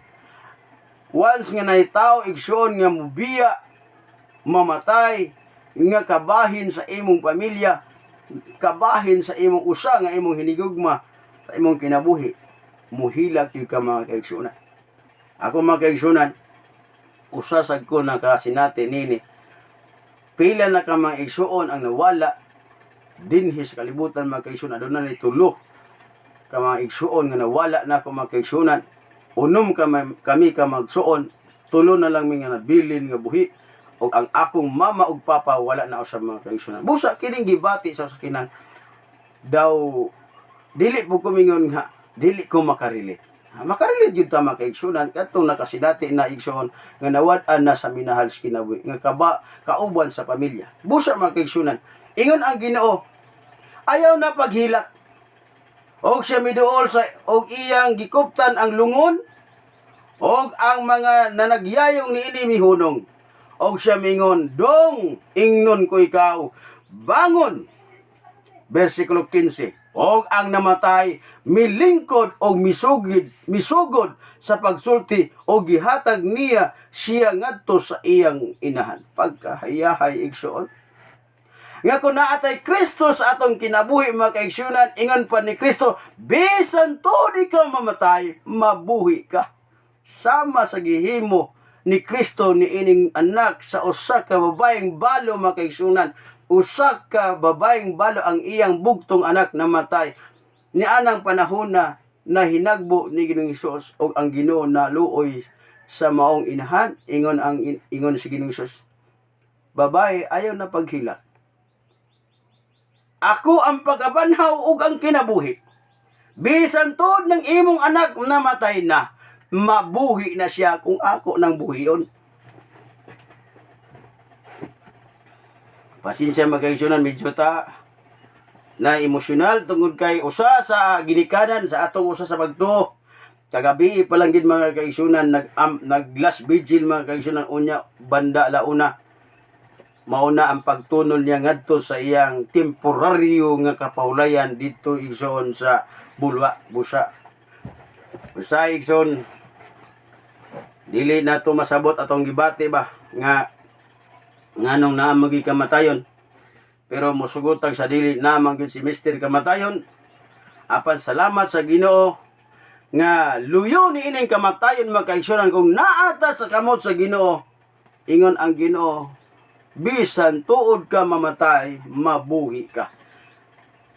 Once nga nahitaw igsuon nga mubiya, mamatay, nga kabahin sa imong pamilya, kabahin sa imong usa nga imong hinigugma, sa imong kinabuhi, muhilak yung ka mga kaigsunan. Ako mga kaigsunan, usasag ko na kasinati nini, pila na ka mga igsuon ang nawala, dinhi sa kalibutan mga kaigsunan, doon na nitulo, ka mga igsuon nga nawala na ako mga kaigsunan, unom kami ka magsuon, tulo na lang mga nabilin nga buhi, o ang akong mama ug papa wala na sa mga kaigsunan. Busa kining gibati sa sakinan daw dili po kumingon nga dili ko makarelate. Makarelate jud ta mga kaigsunan kadtong nakasidati na igsoon nga nawad-an na sa minahal sa kinabuhi nga kauban sa pamilya. Busa mga kaigsunan, ingon ang Ginoo, ayaw na paghilak. Og siya miduol sa og iyang gikuptan ang lungon og ang mga nanagyayong niini mihunong. Og siya mingon, dong, ingnon ko ikaw, bangon. Versikulo 15. Og ang namatay, milingkod og misugod sa pagsulti o gihatag niya siya ngadto sa iyang inahan. Pagkahayahay igsoon. Nga kung naatay Kristo sa atong kinabuhi mga kaigsunan, ingon pa ni Kristo, bisan to di ka mamatay, mabuhi ka. Sama sa gihimo ni Kristo ni ining anak sa usa ka babaeng balo mga kaigsunan. Usa ka babaeng balo ang iyang bugtong anak namatay. Ni anang panahon na hinagbo ni Ginoong Hesus o ang Ginoo na luoy sa maong inahan, ingon si Ginoong Hesus, babae, ayaw na paghilak. Ako ang pagabanhaw ug ang kinabuhi. Bisan tod ng imong anak namatay na, mabuhi na siya kung ako nang buhiyon. Pasensya mga kaigsunan, medyo na emosyonal tungod kay usa sa ginikanan sa atong usa sa pagtuo. Kagabi pa lang gid mga kaigsunan nag last vigil mga kaigsunan unya banda launa. Mauna ang pagtunol niya ngadto sa iyang temporaryo nga kapaulayan dito igsoon sa Bulwa, Busa. Usa igsoon dili na to masabot atong gibati ba nga nganong naa magi kamatayon. Pero musugotag sa dili na mangyud si Mr. Kamatayon. Apan salamat sa Ginoo nga luyo ni ining kamatayon mga kaigsunan kung naata sa kamot sa Ginoo. Ingon ang Ginoo, bisan tuod ka mamatay, mabuhi ka.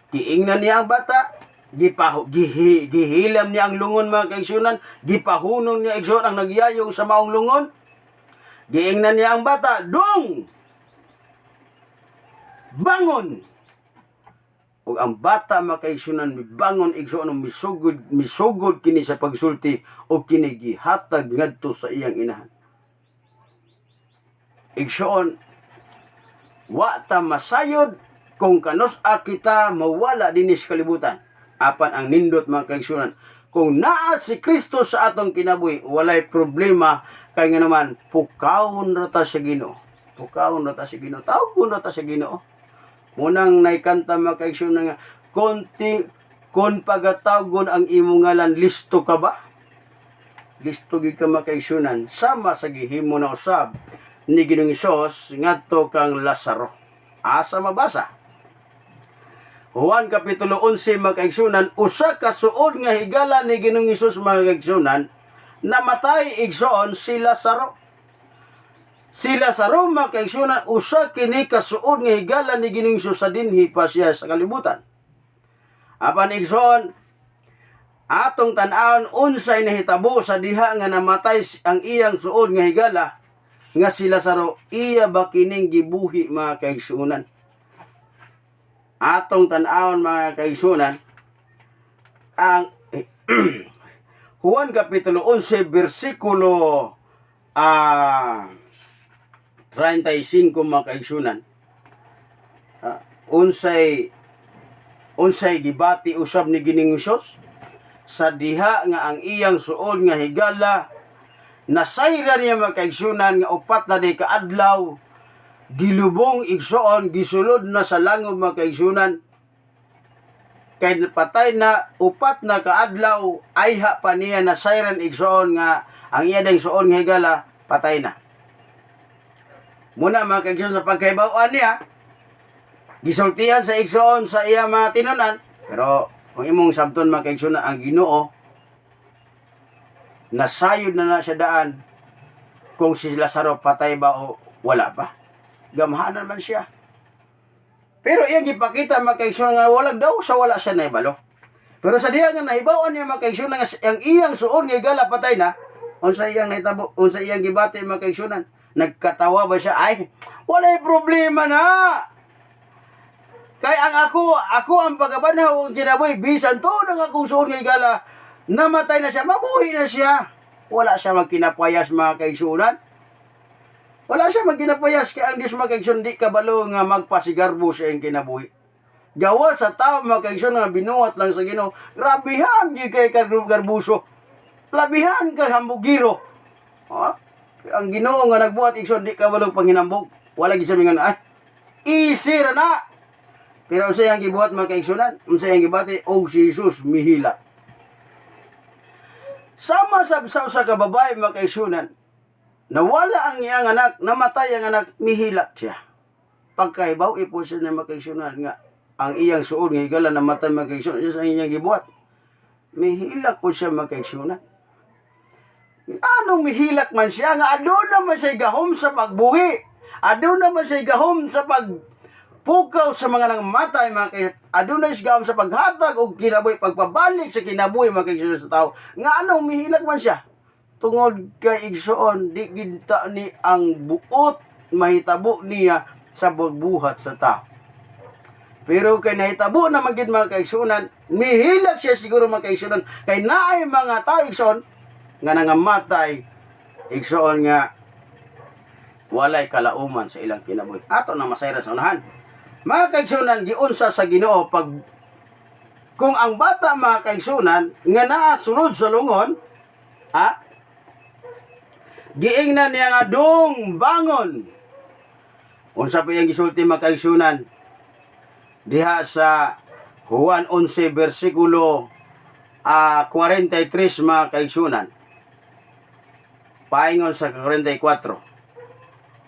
Tiingnan niya ang bata, gihilam niya ang lungon mga kaigsunan, gipahunong niya igsoon ang nagyayong sa maong lungon. Giingnan niya ang bata, dong! Bangon! O ang bata makaigsunan mibangon igsoon misugod kini sa pagsulti o kini gihatag ngadto sa iyang inahan. Igsoon wa ta masayod kung kanus-a kita mawala dinis kalibutan. Apan ang nindot mga kaigsunan, kung naa si Kristo sa atong kinabuhi, walay problema kay nga naman pukawon ra ta sa Ginoo. Pukawon ra ta sa Ginoo. Tawgon ra ta sa Ginoo. Munang naikanta mga kaigsunan nga, kon pagatawgon ang imong ngalan, listo ka ba? Listo gid ka mga kaigsunan, sama sa gihimo na usab ni Ginoong Hesus ngadto kang Lazaro. Asa mabasa? Juan kapitulo 11 mga kaigsunan, usa ka suod nga higala ni Ginoong Hesus mga kaigsunan, namatay igsoon si Lazaro. Si Lazaro mga kaigsunan, usa kini kasuod nga higala ni Ginoong Hesus sa dinhi pa siya sa kalibutan. Apan igsoon, atong tan-awon unsay nahitabo sa diha nga namatay ang iyang suod nga higala nga si Lazaro, iya ba kining gibuhi mga kaigsunan? Atong tan-awon mga kaigsunan, ang Juan kapitulo 11 bersikulo 35 mga kaigsunan. Unsay gibati usab ni Ginoong Hesus sa diha nga ang iyang suod nga higala nasayra niya mga kaigsunan nga upat na day kaadlaw gilubong igsoon gisulod na sa langob mga kaigsunan. Kay patay na upat na kaadlaw ayha pa niya nasayran igsoon nga ang iya ding suod nga higala patay na. Muna mga kaigsunan sa pagkaibawan niya, gisultihan sa igsoon sa iya mga tinunan. Pero kung imong sabton mga kaigsunan, ang Ginoo nasayod na siya daan kung si Lazaro patay ba o wala pa. Gamahanan man siya. Pero iyang gipakita mga kaigsunan nga wala daw sa wala siya naibalo. Pero sa diha nga nahibawan niya mga kaigsunan nga ang iyang suod nga higala patay na, unsa iyang nahitabo, unsa iyang gibati mga kaigsunan, nagkatawa ba siya? Ay, walay problema na. Kay ang ako ang pagabanhaw ang kinabuhi, bisan to nang akong suod nga higala, namatay na siya, mabuhi na siya. Wala siya magkinapayas mga kaigsunan. Wala siya magkinapayas kay ang Diyos mga kaigsunan, di kabalo nga magpasigarbo sa iyang kinabuhi. Gawa sa tao mga kaigsunan nga binuhat lang sa Ginoo, grabihan di kay garbuso. Labihan ka hambugiro. Ang Ginoo nga nagbuhat igsoon di kabalo panghinambog. Wala gid sa mingan easy ra na. Pero unsay ang gibuhat mga kaigsunan? Unsay ang gibati og si Jesus mihila. Sama sa usa ka babae mga kaigsunan, nawala ang iyang anak, namatay ang anak, mihila siya. Pagkaibaw ipo siya na mga kaigsunan nga ang iyang suod nga higala namatay mga kaigsunan, sa iyang gibuhat. Mihila po siya mga kaigsunan. Anong mihilak man siya nga aduna naman siya gahom sa pagbuhi. Aduna naman siya gahom sa pagpukaw sa mga nangmatay, mga kay aduna siya gahom sa paghatag og kinabuhi, pagpabalik sa kinabuhi mga kay sa tao. Nga anong mihilak man siya? Tungod kay igsoon di ginta ni ang buot mahitabo niya sa pagbuhat sa tao. Pero kay nahitabo na magid mga kaigsunan, mihilak siya siguro mga kaigsunan, kay naay mga tao igsoon nga nangamatay igsoon nga walay kalauman sa ilang kinabuhi. Ato na masayra sa unahan. Mga kaigsunan, giunsa sa Ginoo pag kung ang bata mga kaigsunan nga naa sulod sa lungon, giingnan niya nga dong bangon. Unsa pa yang gisulti mga kaigsunan? Diha sa Juan 11 versikulo 43 mga kaigsunan. Paingon sa 44.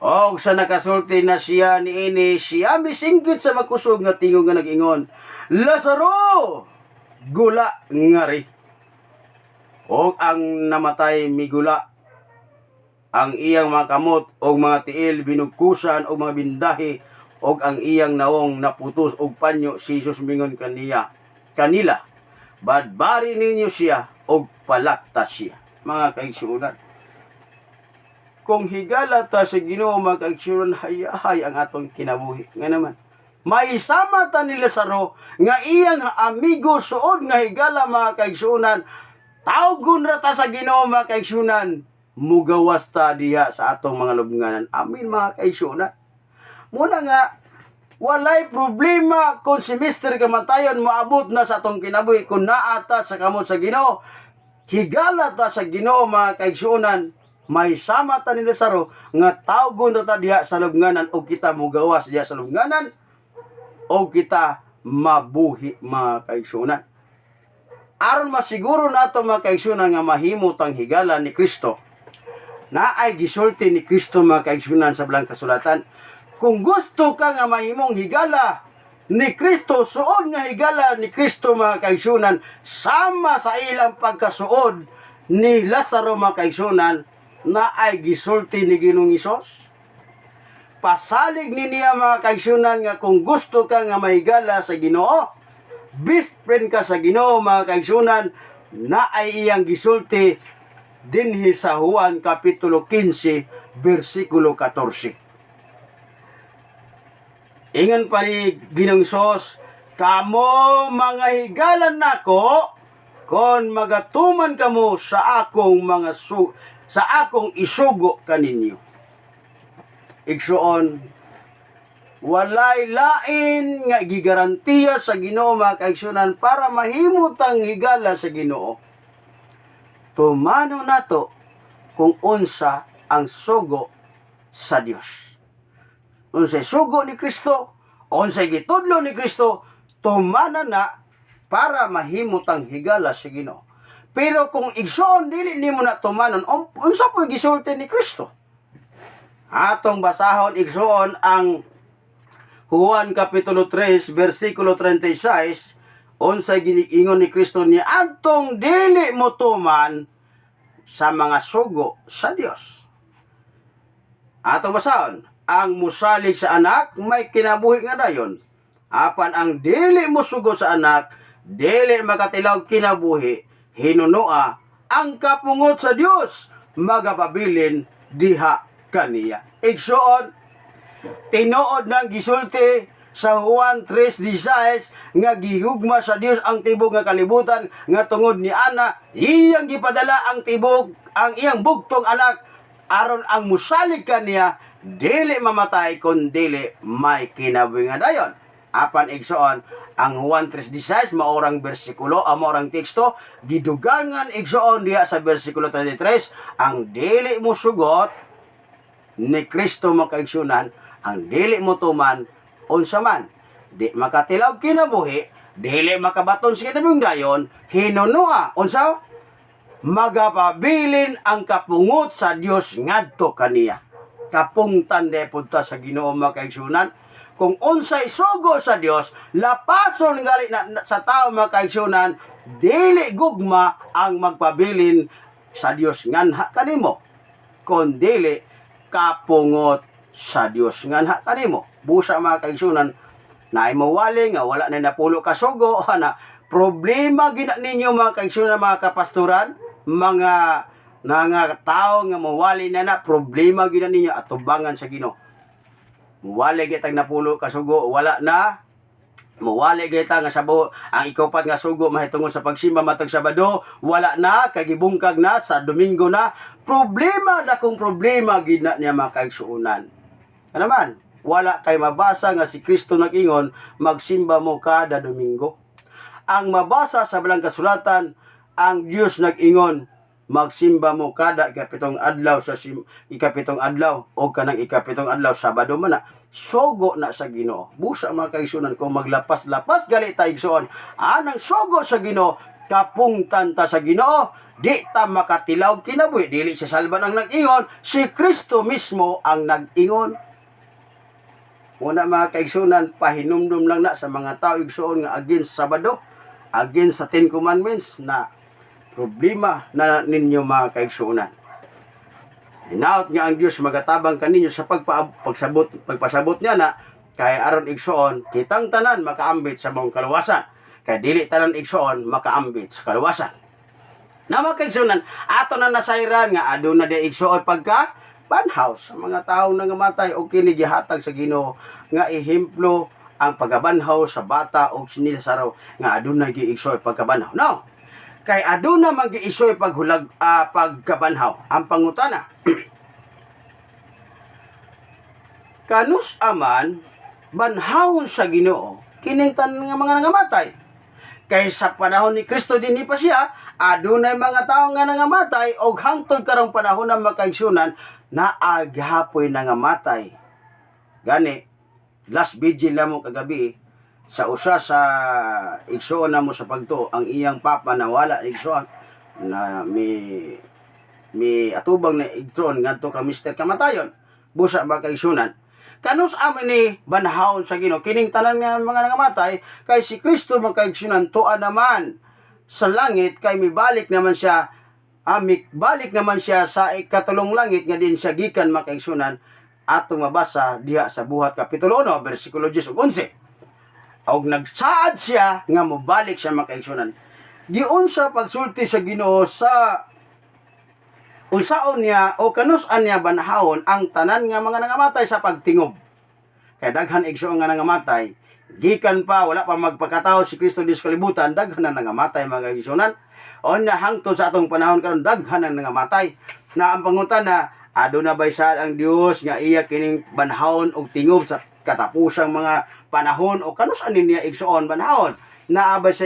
Og sa nakasulti na siya niini, siya misingkit sa makusog nga tingog nga nag-ingon, Lazaro! Gula ngari. Og ang namatay migula. Ang iyang mga kamot og mga tiil binugkusan og mga bindahi og ang iyang nawong naputos og panyo, si Jesus mingon kanila, badbari ninyo siya og palakta siya. Mga kaigsunan, kung higala ta sa Ginoo mga kaigsunan, hayahay ang atong kinabuhi. Nga naman, maisama ta ni Lazaro nga iyang amigo suod nga higala mga kaigsunan, tawgon ra ta sa Ginoo mga kaigsunan, mugawas ta diha sa atong mga lubnganan. Amin mga kaigsunan. Muna nga, walay problema kung si Mr. Kamatayon maabot na sa atong kinabuhi kung naata sa kamot sa Ginoo. Higala ta sa Ginoo mga kaigsunan, may sama ta ni Lazaro nga tawgon ra ta diha sa lubnganan o kita mugawas diha sa lubnganan o kita mabuhi mga kaigsunan. Aron masiguro nato mga kaigsunan nga mahimot ang higala ni Kristo, na ay gisulti ni Kristo mga kaigsunan sa Belang Kasulatan. Kung gusto ka nga mahimong higala ni Kristo, suod nga higala ni Kristo mga kaigsunan, sama sa ilang pagkasuod ni Lazaro mga kaigsunan, na ay gisulti ni Ginoong Hesus. Pasalig ni niya mga kaigsunan nga kung gusto ka nga mahigala sa Ginoo, best friend ka sa Ginoo mga kaigsunan, na ay iyang gisulti dinhi sa Juan kapitulo 15 versikulo 14. Ingon pa ni Ginoong Hesus, kamo mga higalan nako kon magatuman kamo sa akong sa akong isugo kaninyo. Igsuon, walay lain nga gigarantiya sa Ginoo mga kaigsunan para mahimot ang higala sa Ginoo. Tumano nato kung unsa ang sugo sa Dios. Unsay sugo ni Kristo, unsay gitudlo ni Kristo, tumana na para mahimot ang higala sa Ginoo. Pero kung igsoon dili nimo na tumanon, unsa po gisulti ni Kristo? Atong basahon igsoon ang Juan kapitulo 3 versikulo 36, unsay giniingon ni Kristo niya, antong dili mo tuman sa mga sugo sa Dios. Atong basahon, ang musalig sa anak may kinabuhi nga dayon. Apan ang dili mo sugo sa anak, dili makatilaw kinabuhi, hinunua ang kapungot sa Dios, magapabilin diha kaniya. Igsoon, tinuod ng gisulti sa Juan 3:16 nga gihugma sa Dios ang tibok nga kalibutan nga tungod ni ana iyang gipadala ang tibok ang iyang bugtong anak aron ang musalig kaniya dili mamatay kun dili may kinabuhi nga dayon. Apan igsoon, ang Juan 3:16 maorang bersikulo, maorang teksto, gidugangan igsoon diha sa bersikulo 33, ang dili mo sugot ni Kristo makaigsunan, ang dili mo tuman unsa man, di makatilaw kinabuhi, dili makabaton sa kinabuhing dayon, hinunua unsa? Magapabilin ang kapungot sa Dios ngadto kaniya. Kapungtan de punta sa Ginoo makaigsunan, kung unsay sugo sa Dios, lapason gali na sa tao makaigsunan, dili gugma ang magpabilin sa Dios nganha kanimo, kundili kapungot sa Dios nganha kanimo. Busa mga kaigsunan, na mawali nga wala na napulo ka sugo, na problema gina ninyo mga kaigsunan, mga kapastoran, mga tao nga mawali na problema gina ninyo at tubangan sa Ginoo. Mawali gitag napulo ka sugo, wala na. Mawali gita nga sabo ang ikapat nga sugo mahitungod sa pagsimba matag Sabado, wala na, kagibungkag na sa Domingo na. Problema na kung problema gina niya mga kaigsuunan. Ano man, wala kay mabasa nga si Kristo nag-ingon magsimba mo kada Domingo. Ang mabasa sa Balang Kasulatan, ang Dios nag-ingon magsimba mo kada ikapitong adlaw sa ikapitong adlaw o kanang ikapitong adlaw Sabado man na. Sogo na sa Ginoo. Busa mga kaigsunan, kung maglapas-lapas gali ta igsoon anang sogo sa Ginoo, kapungtan ta sa Ginoo, di ta makatilaw kinabuhi. Dili sa salban ang nag-ingon, si Kristo mismo ang nag-ingon. Una mga kaigsunan, pahinumdum lang na sa mga tao igsoon nga against Sabado, against sa 10 Commandments, na problema na ninyo mga kaigsuunan. Hinaot nga ang Diyos magatabang kaninyo sa pagpasabot niya na kay aron igsoon kitang tanan makaambit sa mong kaluwasan. Kay dili tanan igsoon makaambit sa kaluwasan. Na mga kaigsuunan, ato na nasayran nga aduna di igsoon pagka banhaw sa mga tawo nga namatay o kini gihatag sa Ginoo nga ehemplo ang pagabanhaw sa bata o sinilsaraw nga aduna giigsoon pagkabanhaw. No. Kay aduna man giisoy pagkabanhaw. Ang pangutana, kanus aman banhawon sa Ginoo kining tanan nga mga nangamatay. Kay sa panahon ni Kristo dinhi pa siya, adunay mga tawo nga nangamatay og hangtod karong panahon ng makaigsunan na aghapoy nangamatay. Gani, last vigil na mo kagabi, sa usa sa igsoon na mo sa pagto, ang iyang papa na wala igsoon na mi atubang na igsoon ngadto ka Mr. Kamatayon, busa ba kaigsunan. Kanus amin ni banhawon sa Ginoo kining tanan nga mga nangamatay, kay si Kristo makaigsunan tuwa naman sa langit, kay mibalik naman siya balik naman siya sa ikatulong langit nga din siya gikan makaigsunan. Atong mabasa diha sa Buhat Kapitulo 1 bersikulo 10 ug 11. Og nagsaad siya nga mobalik siya makaigsunan. Giunsa pagsulti sa Ginoo sa unsaon niya o kanus-an niya banhawon ang tanan nga mga nangamatay sa pagtingob. Kay daghan igsoon nga nangamatay, gikan pa wala pa magpakatao si Kristo dis kalibutan, daghan na nangamatay mga igsunan. O na hangtod sa atong panahon karon daghan na nangamatay. Na ang pangutana, aduna bay sad ang Dios nga iya kining banhawon og tingob sa katapusang mga panahon o kanus-an niya igsoon banhawon? Naabay sa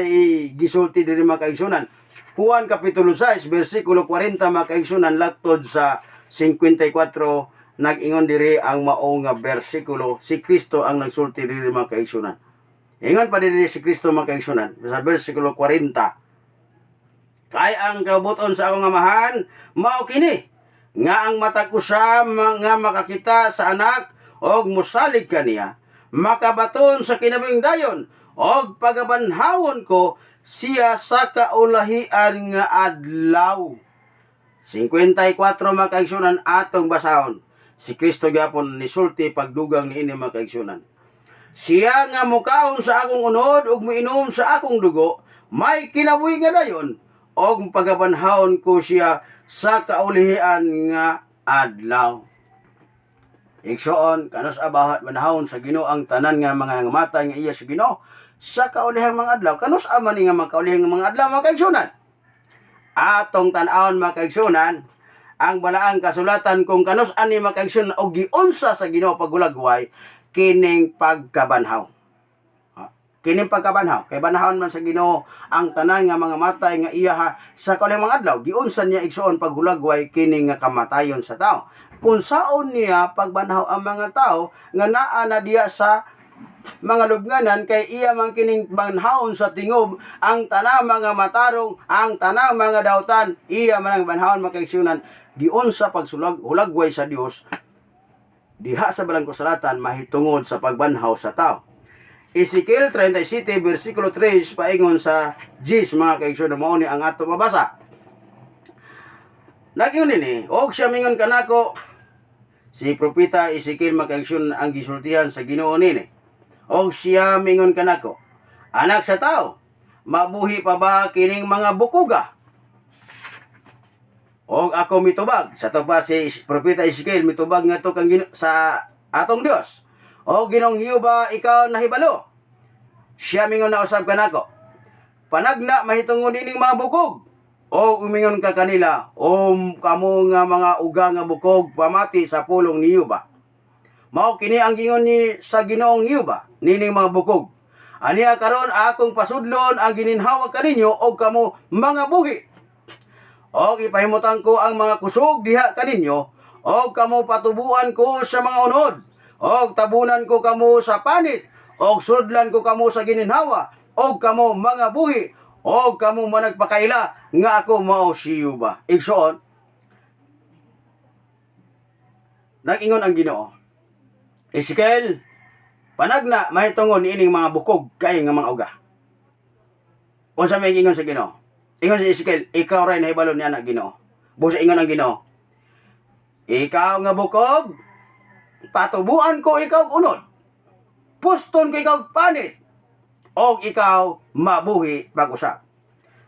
gisulti diri mga kaigsunan. Juan Kapitulo 6, versikulo 40 mga kaigsunan, laktod sa 54, nag-ingon diri ang mao nga bersikulo. Si Kristo ang nagsulti diri mga kaigsunan. Ingon pa diri si Kristo mga kaigsunan sa versikulo 40. Kay ang kabuton sa akong amahan, mao kini, nga ang matag usa nga makakita sa anak og mosalig kaniya, makabaton sa kinabing dayon, og pagabanhawon ko siya sa kaulahian nga adlaw. 54 mga kaigsunan atong basahon. Si Kristo gyapon nisulti pagdugang niini mga kaigsunan. Siya nga mukaon sa akong unod ug moinom sa akong dugo, may kinabuhi nga dayon, og pagabanhawon ko siya sa kaulihian nga adlaw. Igsoon kanus abahat banhawon sa Ginoo ang tanan nga mga nangamatay nga iya sa Ginoo sa kaulihang mga adlaw. Kanus aman nga mga kaulihang mga adlaw mga kaigsunan. Atong tan-awon mga kaigsunan ang balaang kasulatan kung kanus ani mga kaigsunan og giunsa sa Ginoo pagulagway kining pagkabanhaw. Kining pagkabanhaw, kay banhawon man sa Ginoo ang tanan nga mga matay nga iya sa kaulihang mga adlaw. Giunsa niya igsoon paghulagway kining nga kamatayon sa tao. Unsaon niya pagbanhaw ang mga tao nga naa na diya sa mga lubnganan, kay iya man kining banhawon sa tingob ang tanang mga matarong, ang tanang mga dautan, iya man ang banhawon mga kaigsunan. Giunsa pagsulagway sa Dios diha sa Balang Kasulatan mahitungod sa pagbanhaw sa tao. Ezekiel 37 versikulo 3 paingon sa 10 mga kaigsunan, mao ni ang ato mabasa. Nagingon nini, og siya mingon kanako, si propeta Ezekiel makaigsoon ang gisultihan sa Ginoo nini. Og siya mingon kanako, anak sa tao, mabuhi pa ba kining mga bukuga? Og ako mitubag, sa to pa si propeta Ezekiel mitubag nga to kang sa atong Dios. Og Ginong Jehova ikaw nahibalo. Siya mingon na usab kanako, panagna mahitungon ining mga bukog. O umingon ka kanila, o kamo nga mga uga nga bukog pamati sa pulong ni Jehova. Mao kini ang gingon ni sa Ginoong Jehova nining mga bukog. Aniya karon akong pasudlon ang gininhawa kaninyo og kamo mga buhi. Og ipahimutan ko ang mga kusog diha kaninyo og kamo patubuan ko sa mga unod. Og tabunan ko kamo sa panit og sudlan ko kamo sa gininhawa og kamo mga buhi. O kamo managpakaila nga ako mao si Jehova. Igsoon, nag-ingon ang Ginoo, Ezekiel, panagna mahitungon ining mga bukog kay nga mga uga. Unsa may ingon sa Ginoo? Ingon si Ezekiel, ikaw ray nahibalo niya na Ginoo. Busa ingon ang Ginoo, ikaw nga bukog, patubuan ko ikaw unod. Puston ko ikaw panit. Og ikaw mabuhi pag-usap.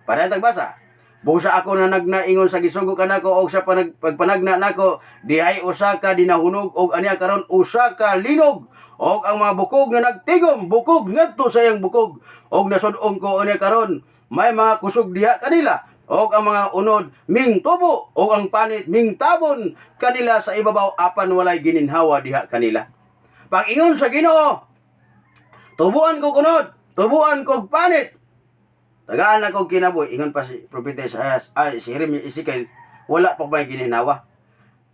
Para tagbasa. Busa ako na nagnaingon sa gisugo kanako og sa pagpanagna nako dihay usa ka dinahunog og aniya karon usa ka linog og ang mga bukog nga nagtigom bukog ngadto sa iyang bukog og nasud-ong ko aniya karon may mga kusog diha kanila og ang mga unod ming tubo og ang panit ming tabon kanila sa ibabaw apan walay gininhawa diha kanila. Pag-ingon sa Ginoo, tubuan ko kunod, tubuan kog panit. Tagaan na kog kinabuhi. Ingon pa si propeta Isaias, si Jeremiah Ezekiel, wala pa may gininawa.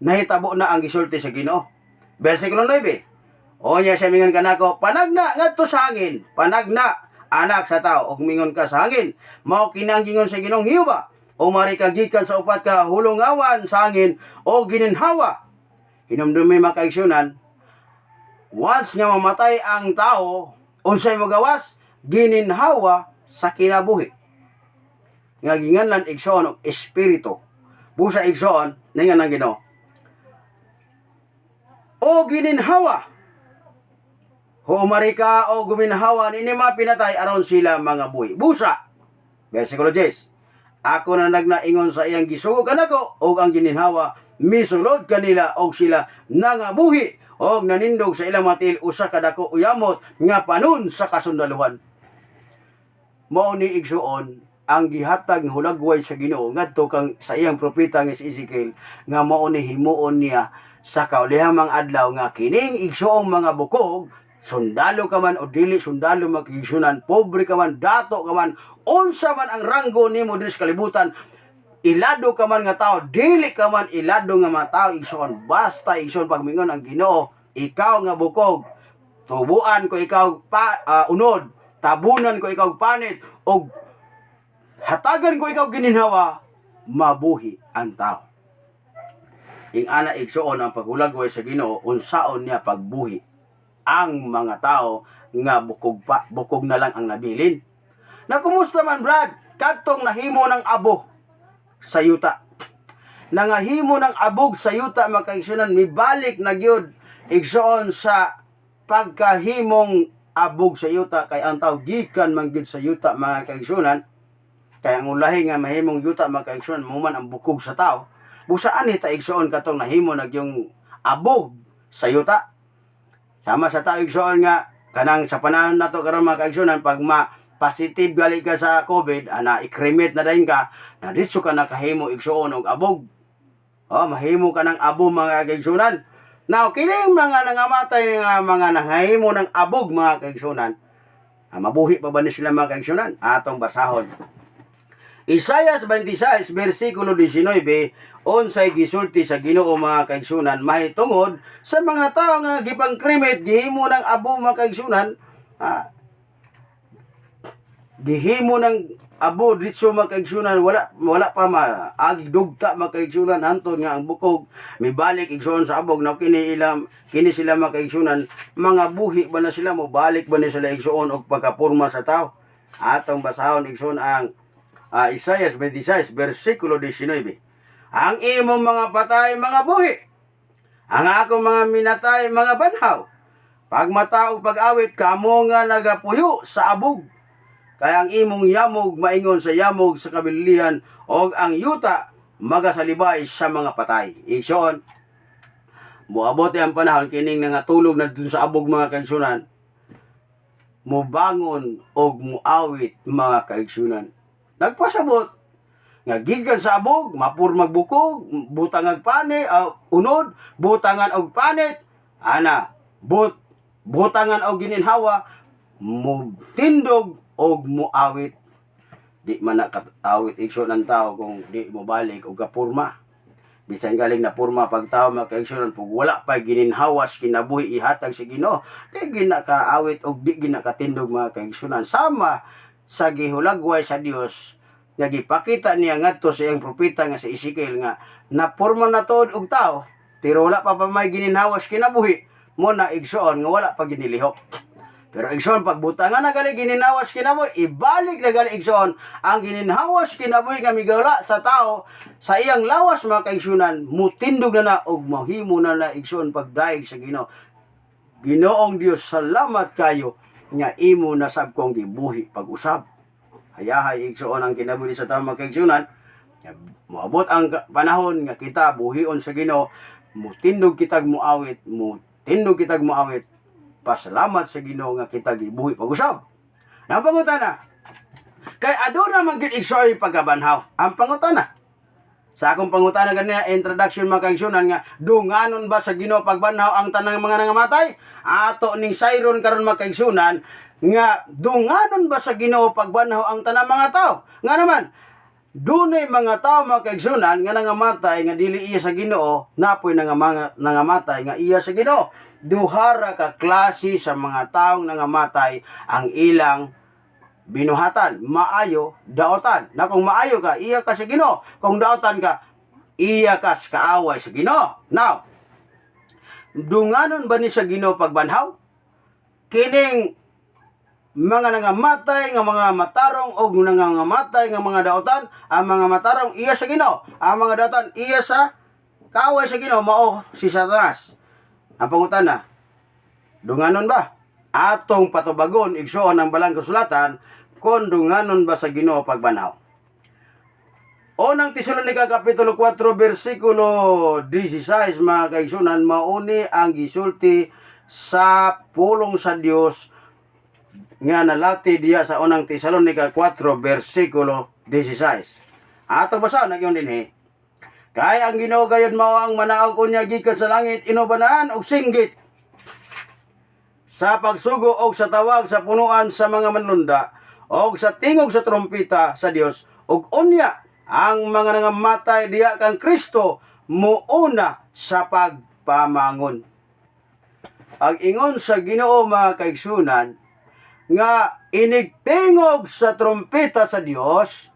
Nahitabo na ang gisulti sa Ginoo. Versikulo 9. O niya siya mingon kanako, panagna ngadto sa hangin, panagna anak sa tao, og mingon ka sa hangin. Mao kinang gingon sa Ginoong Jehova, o mari ka gikan sa upat ka hulungawan sa hangin o gininhawa. Hinumdumi makaigsunan, once nga mamatay ang tao, unsay magawas? Gininhawa sa kinabuhi. Nga ginganlan igsoon og espiritu. Busa igsoon ningan ang Ginoo. O gininhawa. Humari ka o guminhawa ni mga pinatay aron sila mga buhi. Busa. Versikulo 10. Ako na nagnaingon sa iyang gisugo kanako og ang gininhawa misulod kanila og sila nangabuhi og nanindog sa ilang matil usa kadako uyamot nga panon sa kasundaluhan. Mao ni igsuon ang gihatag nga hulagway sa Ginoo ngadto kang sa iyang propeta nga si Ezekiel nga mao ni himuon niya sa kaulihamang adlaw nga kining igsuong mga bukog, sundalo ka man o dili sundalo makigsunan, pobre ka man, dato ka man, unsa man ang ranggo nimo dinhi sa kalibutan, ilado ka man nga tao, dili ka man ilado nga mga tao, igsoon basta igsoon pagmingon ang Ginoo, ikaw nga bukog, tubuan ko ikaw unod, tabunan ko ikaw panit, o hatagan ko ikaw gininhawa, mabuhi ang tao. Ing ana igsuon ang paghulagway sa Ginoo, unsaon niya pagbuhi ang mga tao nga bukog na lang ang nabilin. Na kumusta man Brad, kadtong nahimo ng abo sa yuta. Nangahimo ng abog sa yuta makaigsunan, mibalik na gyud igsuon sa pagkahimong abog sa yuta kay ang tao gikan man gyud sa yuta mga kaigsunan. Kaya ang ulahi nga mahimong yuta mga kaigsunan muman ang bukog sa tao. Busaan ni ta igsuon katong nahimo nagyong abog sa yuta. Sama sa tao igsuon nga kanang sa panahon nato karon mga kaigsunan pag positive gali ka sa COVID, ana i-cremate na dayon ka, na ditso ka nakahimo igsuon og abog. Mahimo ka ng abo mga kaigsunan. Now, kining mga nangamatay nga mga nangahimo ng abog mga kaigsunan, mabuhi pa ba ni sila mga kaigsunan? Atong basahon. Isaias 26, versikulo 19, unsay gisulti sa Ginoo mga kaigsunan, mahitungod sa mga tao nga gipang-cremate, gihimo ng abo mga kaigsunan, gihimo ng abo ditso mga kaigsunan, wala pa maagi dugta mga kaigsunan hantod nga ang bukog mibalik igsoon sa abog. Now kini sila mga kaigsunan, mga buhi ba na sila, mo balik ba ni sila igsoon og pagkapurma sa tao? Atong basahon igsoon ang Isaias 26 versikulo 19. ang imong mga patay mga buhi, ang akong mga minatay mga banhaw. Pagmata ug pag-awit kamo nga nagapuyo sa abog. Kaya ang imong yamog maingon sa yamog sa kabilihan, og ang yuta magasalibay sa mga patay. Igsoon, moabot ang panahon kining nangatulog na dun sa abog mga kaigsunan, mobangon og muawit mga kaigsunan. Nagpasabot nga gikan sa abog, mapur magbukog, butang og pani, unod, butangan og panit, ana, butangan og gininhawa, tindog og muawit. Di man nakawit igsoon ang tao kung di mo balik og kapurma. Bisan galing na purma pag tao makaigsunan pug wala pa gininhawas kinabuhi ihatag sa Ginoo, di ginakaawit og di ginakatindog mga kaigsunan. Sama sa gihulagway sa Dios nga gipakita niya ngadto sa iyang propeta nga si Ezekiel nga napurma na tuod og tao pero wala pa may gininhawas kinabuhi, mo na igsoon nga wala pa ginilihok. Pero igsoon pagbutangan na gali gininhawas kinabuhi, ibalik na gali igsoon ang gininhawas kinabuhi nga migawala sa tao sa iyang lawas mga kaigsunan, mutindog na og mahimo na igsoon pagdaig sa Ginoo. Ginoong Dios, salamat kayo nga imo na sab kong gibuhi pag-usab. Hayahay igsoon ang kinabuhi sa tao mga kaigsunan. Moabot ang panahon nga kita buhion sa Ginoo, mutindog kitag muawit, pasalamat sa Ginoo nga kita gibuhi pag-usab. Ang pangutana, kay aduna man gid igsoon pagkabanhaw. Ang pangutana, sa akong pangutana ganina introduction mga kaigsunan nga dunganon ba sa Ginoo pagbanhaw ang tanang mga nangamatay? Ato ning sayron karon mga kaigsunan nga dunganon ba sa Ginoo pagbanhaw ang tanang mga tao? Nga naman dunay mga tao mga kaigsunan nga nangamatay nga dili iya sa Ginoo, napoy nangamatay nga iya sa Ginoo. Duhara ka klase sa mga taong nangamatay ang ilang binuhatan. Maayo, daotan. Na kung maayo ka, iya ka sa Ginoo. Kung daotan ka, iya ka sa kaaway sa Ginoo. Now, dunganon ba ni sa Ginoo pagbanhaw? Kining mga nangamatay nga mga matarong o nangamatay nga mga daotan, ang mga matarong iya sa Ginoo, ang mga daotan iya sa kaaway sa Ginoo, mao si Satanas. Ang pangutana, dunganon ba? Atong patubagon igsoon ang balang kasulatan kung dunganon ba sa Ginoo pagbanhaw. Unang Tesalonica Kapitulo 4 versikulo 16 mga kaigsunan, mauni ang gisulti sa pulong sa Dios nga nalati diya sa unang Tesalonica 4 versikulo 16. Ato basa nagyon dinhi. Kay ang Ginoo gayud mao ang manaog unya gikan sa langit, inubanan og singgit sa pagsugo og sa tawag sa punuan sa mga manlunda og sa tingog sa trompeta sa Dios, og unya ang mga nangamatay diha kang Kristo muuna sa pagpamangon. Ang ingon sa Ginoo mga kaigsunan nga inigtingog sa trompeta sa Dios,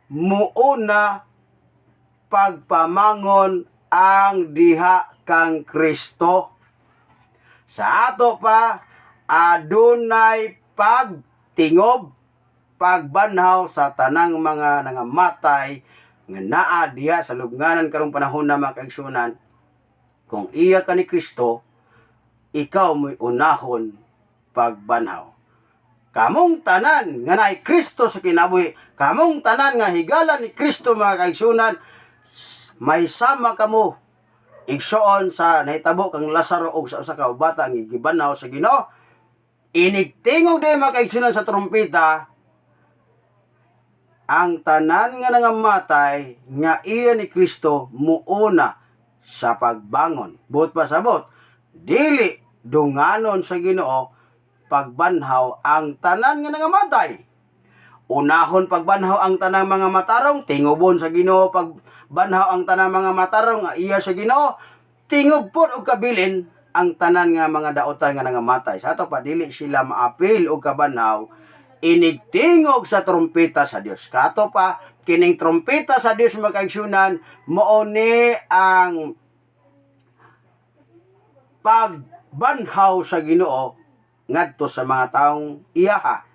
muuna pagpamangon ang diha kang Kristo. Sa ato pa adunay pagtingob, pagbanhaw sa tanang mga nangamatay nga naa diha sa lubnganan karong panahon na mga kaigsunan. Kung iya ka ni Kristo, ikaw mo'y unahon pagbanhaw. Kamong tanan nga naay Kristo sa kinabuhi, kamong tanan nga higala ni Kristo mga kaigsunan, may sama kamo igsoon sa nahitabo kang Lazaro og sa usa ka bata nga gibanaw sa Ginoo. Inigtingog day mga kaigsunan sa trompeta, ang tanan nga nangamatay nga iya ni Kristo muuna sa pagbangon. Buot pasabot, dili dunganon sa Ginoo pagbanhaw ang tanan nga nangamatay. Unahon pagbanhaw ang tanang mga matarong, tingobon sa Ginoo pagbanhaw ang tanang mga matarong nga iya sa Ginoo, tingob pod og kabilin ang tanan nga mga daotan nga nangamatay. Sa ato pa dili sila maapil og kabanhaw, inigtingog sa trompeta sa Dios. Kato pa kining trompeta sa Dios mga kaigsunan, mao ni ang pagbanhaw sa Ginoo ngadto sa mga taong iyaha.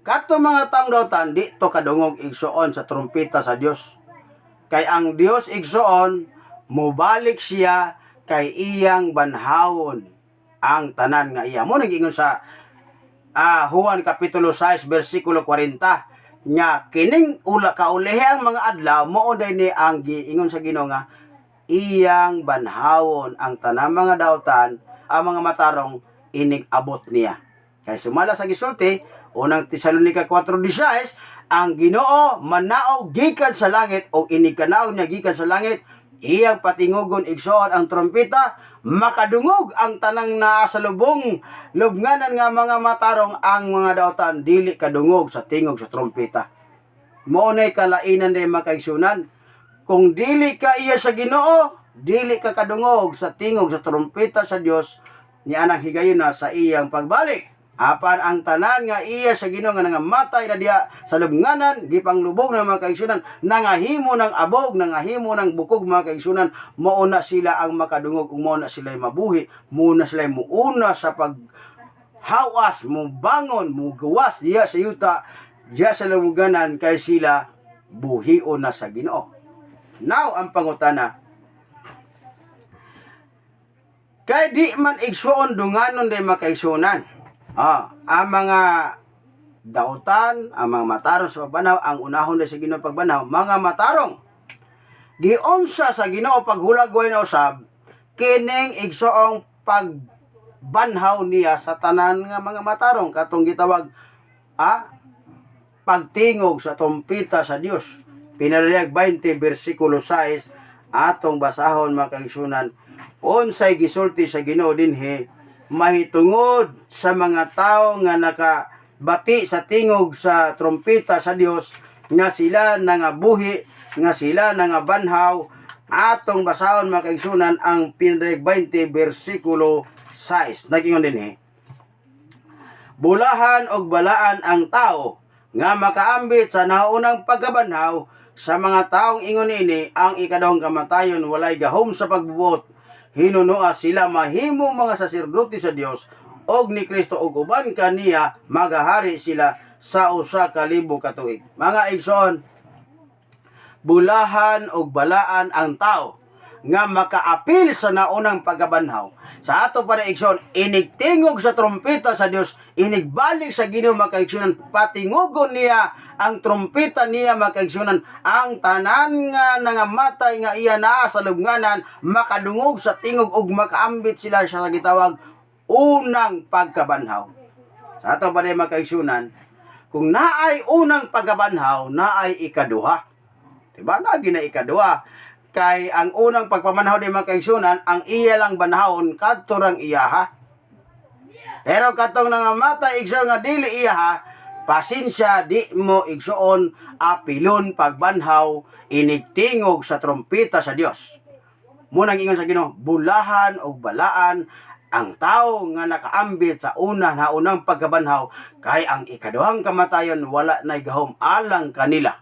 Kato mga taong daotan, di to kadungog igsuon sa trompeta sa Dios. Kay ang Dios igsoon mobalik siya kay iyang banhawon ang tanan nga iya. Mo nag-ingon sa Juan kapitulo 6 bersikulo 40 nya kining kaulihi ang mga adlaw mao ni ang giingon sa Ginoo nga iyang banhawon ang tanang mga daotan, ang mga matarong inig abot niya. Kay sumala sa gisulti unang Tesalonica 4:16 ang Ginoo manaog gikan sa langit o inikanaog niya gikan sa langit, iyang patingugon igsoon ang trompeta, makadungog ang tanang naa sa lubong lubnganan nga mga matarong, ang mga daotan dili kadungog sa tingog sa trompeta. Mao nay kalainan day makaigsunan, kung dili ka iya sa Ginoo, dili ka kadungog sa tingog sa trompeta sa Dios, niya nang higayon na sa iyang pagbalik. Apan ang tanan nga iya sa Ginoo nga nangamatay na diha sa lubnganan, gipanglubog ng mga kaigsunan, nangahimo ng abog, nangahimo ng bukog mga kaigsunan, mauna sila ang makadungog, kung mauna sila mabuhi, muna sila muuna sa paghawas, mubangon, mugawas diha sa yuta, diha sa lubnganan, kay sila buhion na sa Ginoo. Now ang pangutana, kay di man igsuon dunganon day makaigsunan. Ang mga daotan, ang mga matarong sa pagbanaw, ang unahon na sa Ginoo pagbanaw, mga matarong giunsa sa Ginoo paghulagway na usab, kining igsoong pagbanhaw niya sa tanan nga mga matarong, katong gitawag pagtingog sa trompeta sa Dios. Pinalagay 20 bersikulo 6 atong basahon mga kaigsunan, unsay gisulti sa Ginoo dinhi mahitungod sa mga tao nga nakabati sa tingog sa trompeta sa Dios, nga sila nangabuhi, nga sila nangabanhaw. Atong basahon mga kaigsunan ang pinalagay 20 bersikulo 6. Nagingon dinhi, bulahan og balaan ang tao nga makaambit sa naunang pagkabanhaw sa mga taong ingon ini, ang ikadawang kamatayon walay gahom sa pagbubuot. Hinunoa sila mahimong mga saserdote sa Dios og ni Kristo, og uban kaniya magahari sila sa 1,000 ka tuig. Mga igsoon, bulahan og balaan ang tao nga makaapil sa naunang pagkabanhaw. Sa ato pa igsoon, inigtingog sa trompeta sa Dios, inigbalik sa Ginoo makaigsunan, patingugon niya ang trompeta niya makaigsunan, ang tanan nga nangamatay nga iya naa sa lubnganan makadungog sa tingog ug makaambit sila sa gitawag unang pagkabanhaw. Sa ato pa makaigsunan, kung naay unang pagkabanhaw, naay ikaduha. Diba? Nagi na ikaduha. Kay ang unang pagpamanhaw di makaigsunan, ang iya lang banhawon kadto rang iyaha. Pero katong nangamatay igsoon nga dili iyaha, pasensya di mo igsoon apilon pagbanhaw, inigtingog sa trompeta sa Dios. Munang ingon sa Ginoo, bulahan og balaan ang tao nga nakaambit sa unang pagkabanhaw, kay ang ikaduhang kamatayon wala nay gahom alang kanila.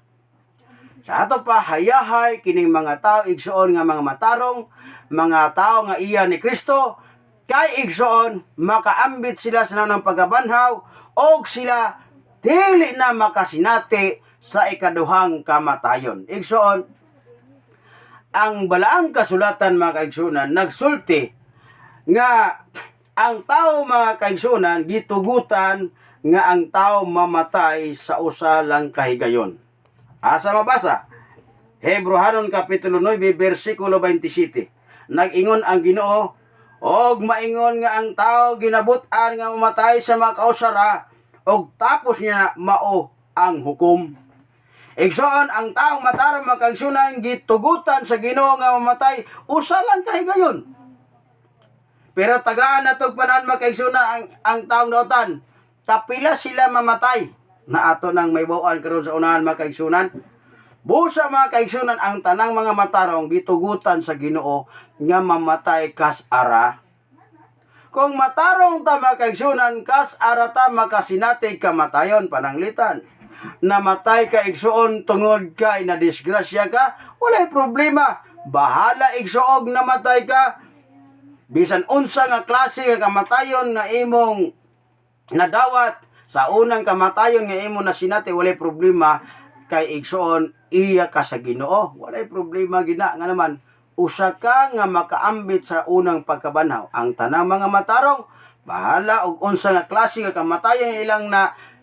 Sa ato pa hayahay kining mga tao igsoon nga mga matarong, mga tao nga iya ni Kristo, kay igsoon makaambit sila sa nanang pagkabanhaw, og sila dili na makasinati sa ikaduhang kamatayon. Igsoon, ang balaang kasulatan mga kaigsunan nagsulti nga ang tao mga kaigsunan gitugutan nga ang tao mamatay sa usa lang kahigayon. Asa mabasa? Hebrehanon kapitulo 9 bersikulo 27. Nag-ingon ang Ginoo, og maingon nga ang tao ginabut-an nga mamatay sa mga kausara, og tapos niya mao ang hukom. Igsoon, ang taong matarong makaigsunan gitugutan sa Ginoo nga mamatay usa lang kahigayon. Pero tagaan natog panan makaigsunan ang taong daotan, kapila sila mamatay na ato nang may bawaan karon sa unahan makaigsunan. Busa mga kaigsunan, ang tanang mga matarong gitugutan sa Ginoo nga mamatay kas ara. Kung matarong ta makaigsunan, kas ara ta makasinati kamatayon pananglitan. Namatay ka igsuon tungod kay na disgrasya ka, walay problema. Bahala igsuog namatay ka. Bisan unsa nga klase nga kamatayon nga imong nadawat, sa unang kamatayon nga imo na sinati, walay problema. kay igsoon iya ka sa Ginoo. Walay problema gina nga naman usa ka nga makaambit sa unang pagkabanhaw. Ang tanang mga matarong bahala og unsa nga klase nga kamatayon ilang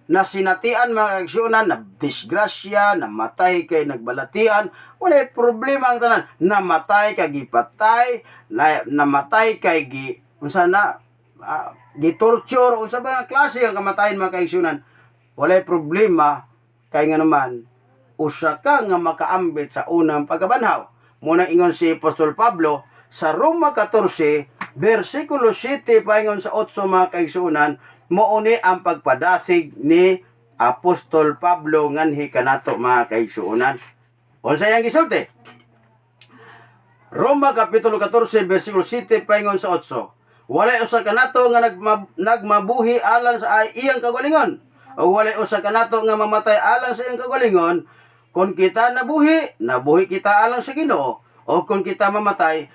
nasinatian mga kaigsuonan, na disgrasya, namatay kay nagbalatian, walay problema ang tanan. Namatay kay gipatay, namatay kay gitorture, unsa ba nga klase ang kamatayon mga kaigsuonan. Walay problema kay nga naman usa ka nga makaambit sa unang pagkabanhaw. Muna ingon si Apostol Pablo sa Roma 14 versikulo 7 paingon sa 8 mga kaigsuonan, mauni ang pagpadasig ni Apostol Pablo nganhi kanato mga kaigsuonan. Unsa yang gisulti? Roma kapitulo 14 versikulo 7 paingon sa 8. Walay usa kanato nga nagmabuhi alang sa iyang kagalingon, o walay usa kanato nga mamatay alang sa iyang kagalingon. Kung kita nabuhi kita alang sa Ginoo, o kung kita mamatay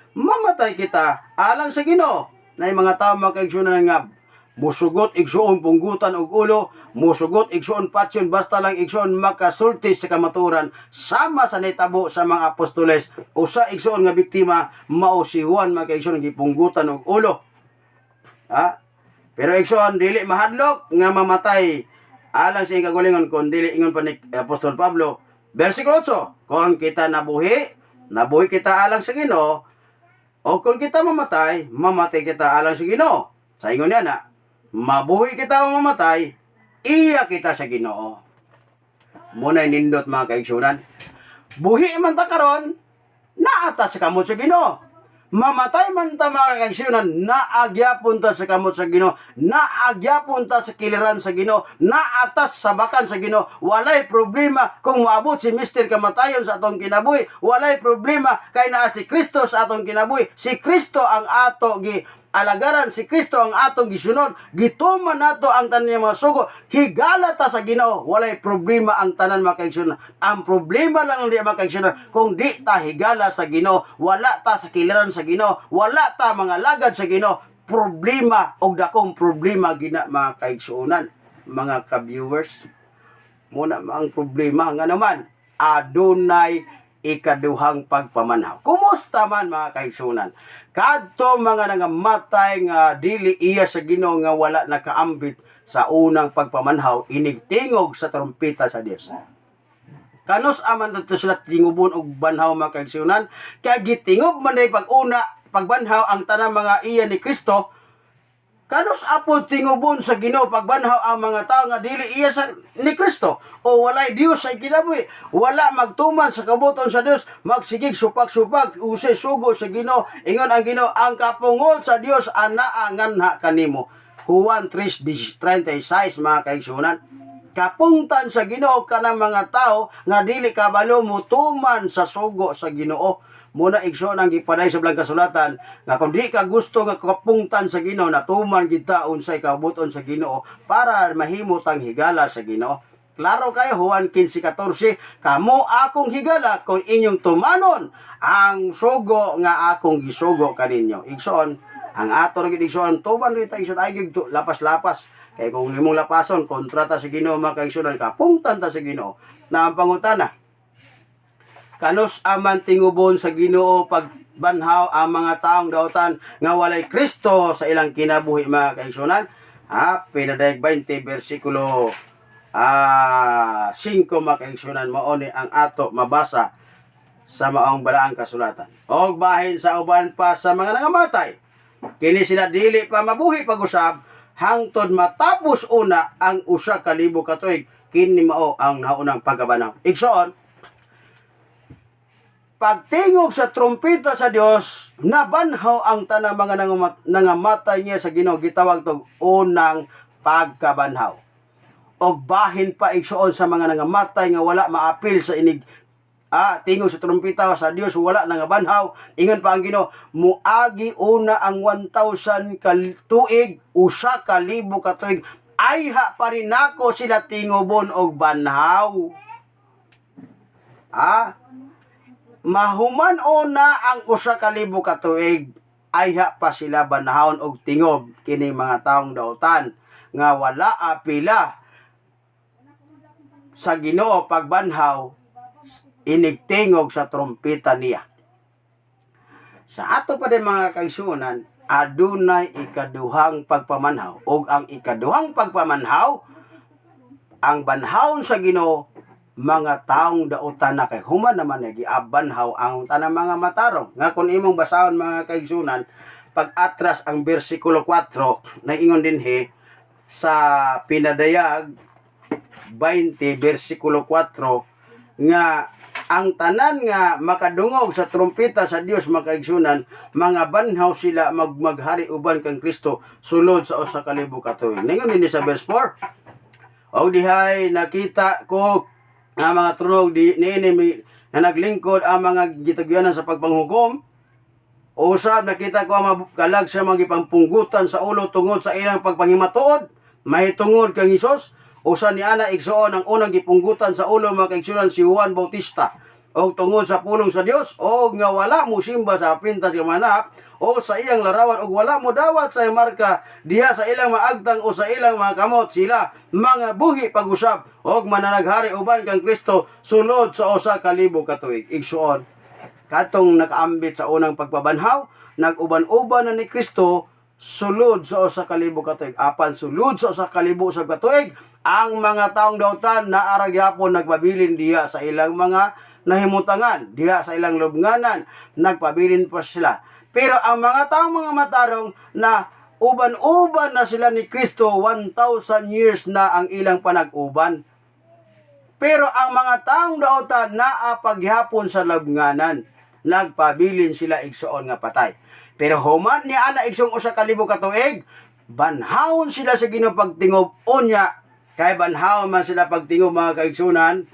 kita alang sa Ginoo. Nay mga tawo mga kaigsuonan nga musugot igsuon punggutan og ulo, musugot igsuon patsyon, basta lang igsuon makasulti sa kamaturan, sama sa nitabo sa mga apostoles. Usa igsuon nga biktima mao si Juan mga kaigsuonan gipunggutan og ulo. Pero igsuon dili mahadlok nga mamatay alang sa iyang kagalingon, kun dili ingon pa ni Apostol Pablo versikulo 8, kung kita nabuhi kita alang sa Ginoo, o kung kita mamatay kita alang sa Ginoo. Sa ingon niya na mabuhi kita o mamatay, iya kita sa Ginoo. Muna nindot mga kaigsuonan. Buhi man ta karon, naata sa kamot sa Ginoo. Mamatay man ta mga kaigsuonan, naagyapon ta sa kamot sa Ginoo, naagyapon ta sa kiliran sa Ginoo, naatas sa bakan sa Ginoo. Walay problema kung moabot si Mr. kamatayon sa atong kinabuhi. Walay problema kay naa si Kristo sa atong kinabuhi. Si Kristo ang ato alagaran, si Kristo ang atong gisunod, gituman nato ang tanan mga sugo, higala ta sa Ginoo. Walay problema ang tanan mga kaigsuonan. Ang problema lang di mga kaigsuonan, kung di ta higala sa Ginoo, wala ta sa kiliran sa Ginoo, wala ta mga lagad sa Ginoo. Problema og dakong problema gina mga kaigsuonan, mga ka-viewers. Muna ang problema nga naman adunay ikaduhang pagpamanhaw. Kumusta man mga kaigsuonan? Kadto mga nangamatay nga dili iya sa Ginoo nga wala nakaambit sa unang pagpamanhaw, inigtingog sa trompeta sa Dios. Kanos aman dito sila tingubon og banhaw mga kaigsuonan? Kaya gitingob man day pagbanhaw ang tanang mga iya ni Kristo. Kanos apod tingubon sa Ginoo pagbanhaw ang mga tao nga dili iya ni Kristo, o walay Dios sa kinabuhi, wala magtuman sa kabuton sa Dios, magsigig supak-supak usay sugo sa Ginoo. Ingon ang Ginoo, ang kapungol sa Dios anaa nganha kanimo. Juan 3:36 mga kaigsuonan. Kapungtan sa Ginoo kanang mga tao nga dili kabalo mutuman sa sugo sa Ginoo. Muna igsoon ang gipaday sa Blang Kasulatan nga kung di ka gusto nga kapungtan sa Ginoo, natuman kita unsay kabuton sa Ginoo para mahimot ang higala sa Ginoo. Klaro kayo, Juan 15:14, kamo akong higala kung inyong tumanon ang sugo nga akong gisugo kaninyo. Igsoon ang ato rin igsoon, tuman rin tayo igsoon, ay lapas-lapas. Kaya kung imong lapason, kontrata sa Ginoo mga kaigsuonan, kapungtan ta sa Ginoo. Na ang pangutana, kanos aman tingubon sa Ginoo pagbanhaw ang mga taong dautan nga walay Kristo sa ilang kinabuhi mga kaigsuonan? Pinadayag 20 versikulo 5 mga kaigsuonan, mao ni ang ato mabasa sa maong balaang kasulatan. Og bahin sa uban pa sa mga nangamatay, kini sila dili pa mabuhi pag-usab hangtod matapos una ang 1,000 ka tuig, kini mao ang naunang pagkabanhaw. Igsoon, pagtingog sa trompeta sa Dios, nabanhaw ang tanang mga nangamatay niya sa Ginoo, gitawag tog unang pagkabanhaw. Og bahin pa igsoon sa mga nangamatay nga wala maapil sa inig tingog sa trompeta sa Dios, wala nangabanhaw. Ingon pa ang Ginoo, muagi una ang 1,000 ka tuig, 1,000 ka tuig, ayha pa rin ako sila tingubon og banhaw. Mahuman una ang 1,000 ka tuig, ayha pa sila banhawon og tingob kini mga taong dautan nga wala apila sa Ginoo pagbanhaw inigtingog sa trompeta niya. Sa ato pa din mga kaigsunan, adunay ikaduhang pagpamanhaw. O ang ikaduhang pagpamanhaw, ang banhawon sa Ginoo, mga taong dautan na kay human naman giabanhaw ang tanang mga matarong. Nga kung imong basahon mga kaigsunan, pag atras ang bersikulo 4, na ingon din sa pinadayag 20 bersikulo 4 nga ang tanan nga makadungog sa trompeta sa Dios makaigsunan, mga banhaw sila maghari uban kang Kristo sulod sa usa ka libo ka tuig. Ningon din sa verse 4. O dihay nakita ko ang mga tunog niini na naglingkod ang mga gitagyanan sa pagpanghukom. Usab nakita ko ang mga kalag sa mga gipangpunggutan sa ulo tungod sa ilang pagpangimatuod, mahitungod kang Hesus. Usa ni ana igsuon ang unang gipunggutan sa ulo mga kaigsunan si Juan Bautista og tungod sa pulong sa Dios og nga wala mo simba sa pintas nga manap o sa iyang larawan og wala mo dawat sa marka diha sa ilang maagtang o sa ilang mga kamot, sila mga buhi pag-usab og mananaghari uban kang Kristo sulod sa usa ka libo ka tuig. Igsuon katong nakaambit sa unang pagpabanhaw, nag-uban-uban na ni Kristo sulod sa usa ka libo ka tuig. Apan sulod sa usa ka libo sa katuig, ang mga taong dautan na ara gyapon nagpabilin diha sa ilang mga nahimutangan, diha sa ilang lubnganan, nagpabilin pa sila. Pero ang mga taong mga matarong na uban-uban na sila ni Kristo, 1,000 years na ang ilang panag-uban. Pero ang mga taong dautan na paghapon sa lubnganan, nagpabilin sila igsuon nga patay. Pero human ni ana igsong usa ka libo ka tuig, banhawon sila sa Ginoo pagtingob unya. Kay banhawon man sila pagtingob mga kaigsunan,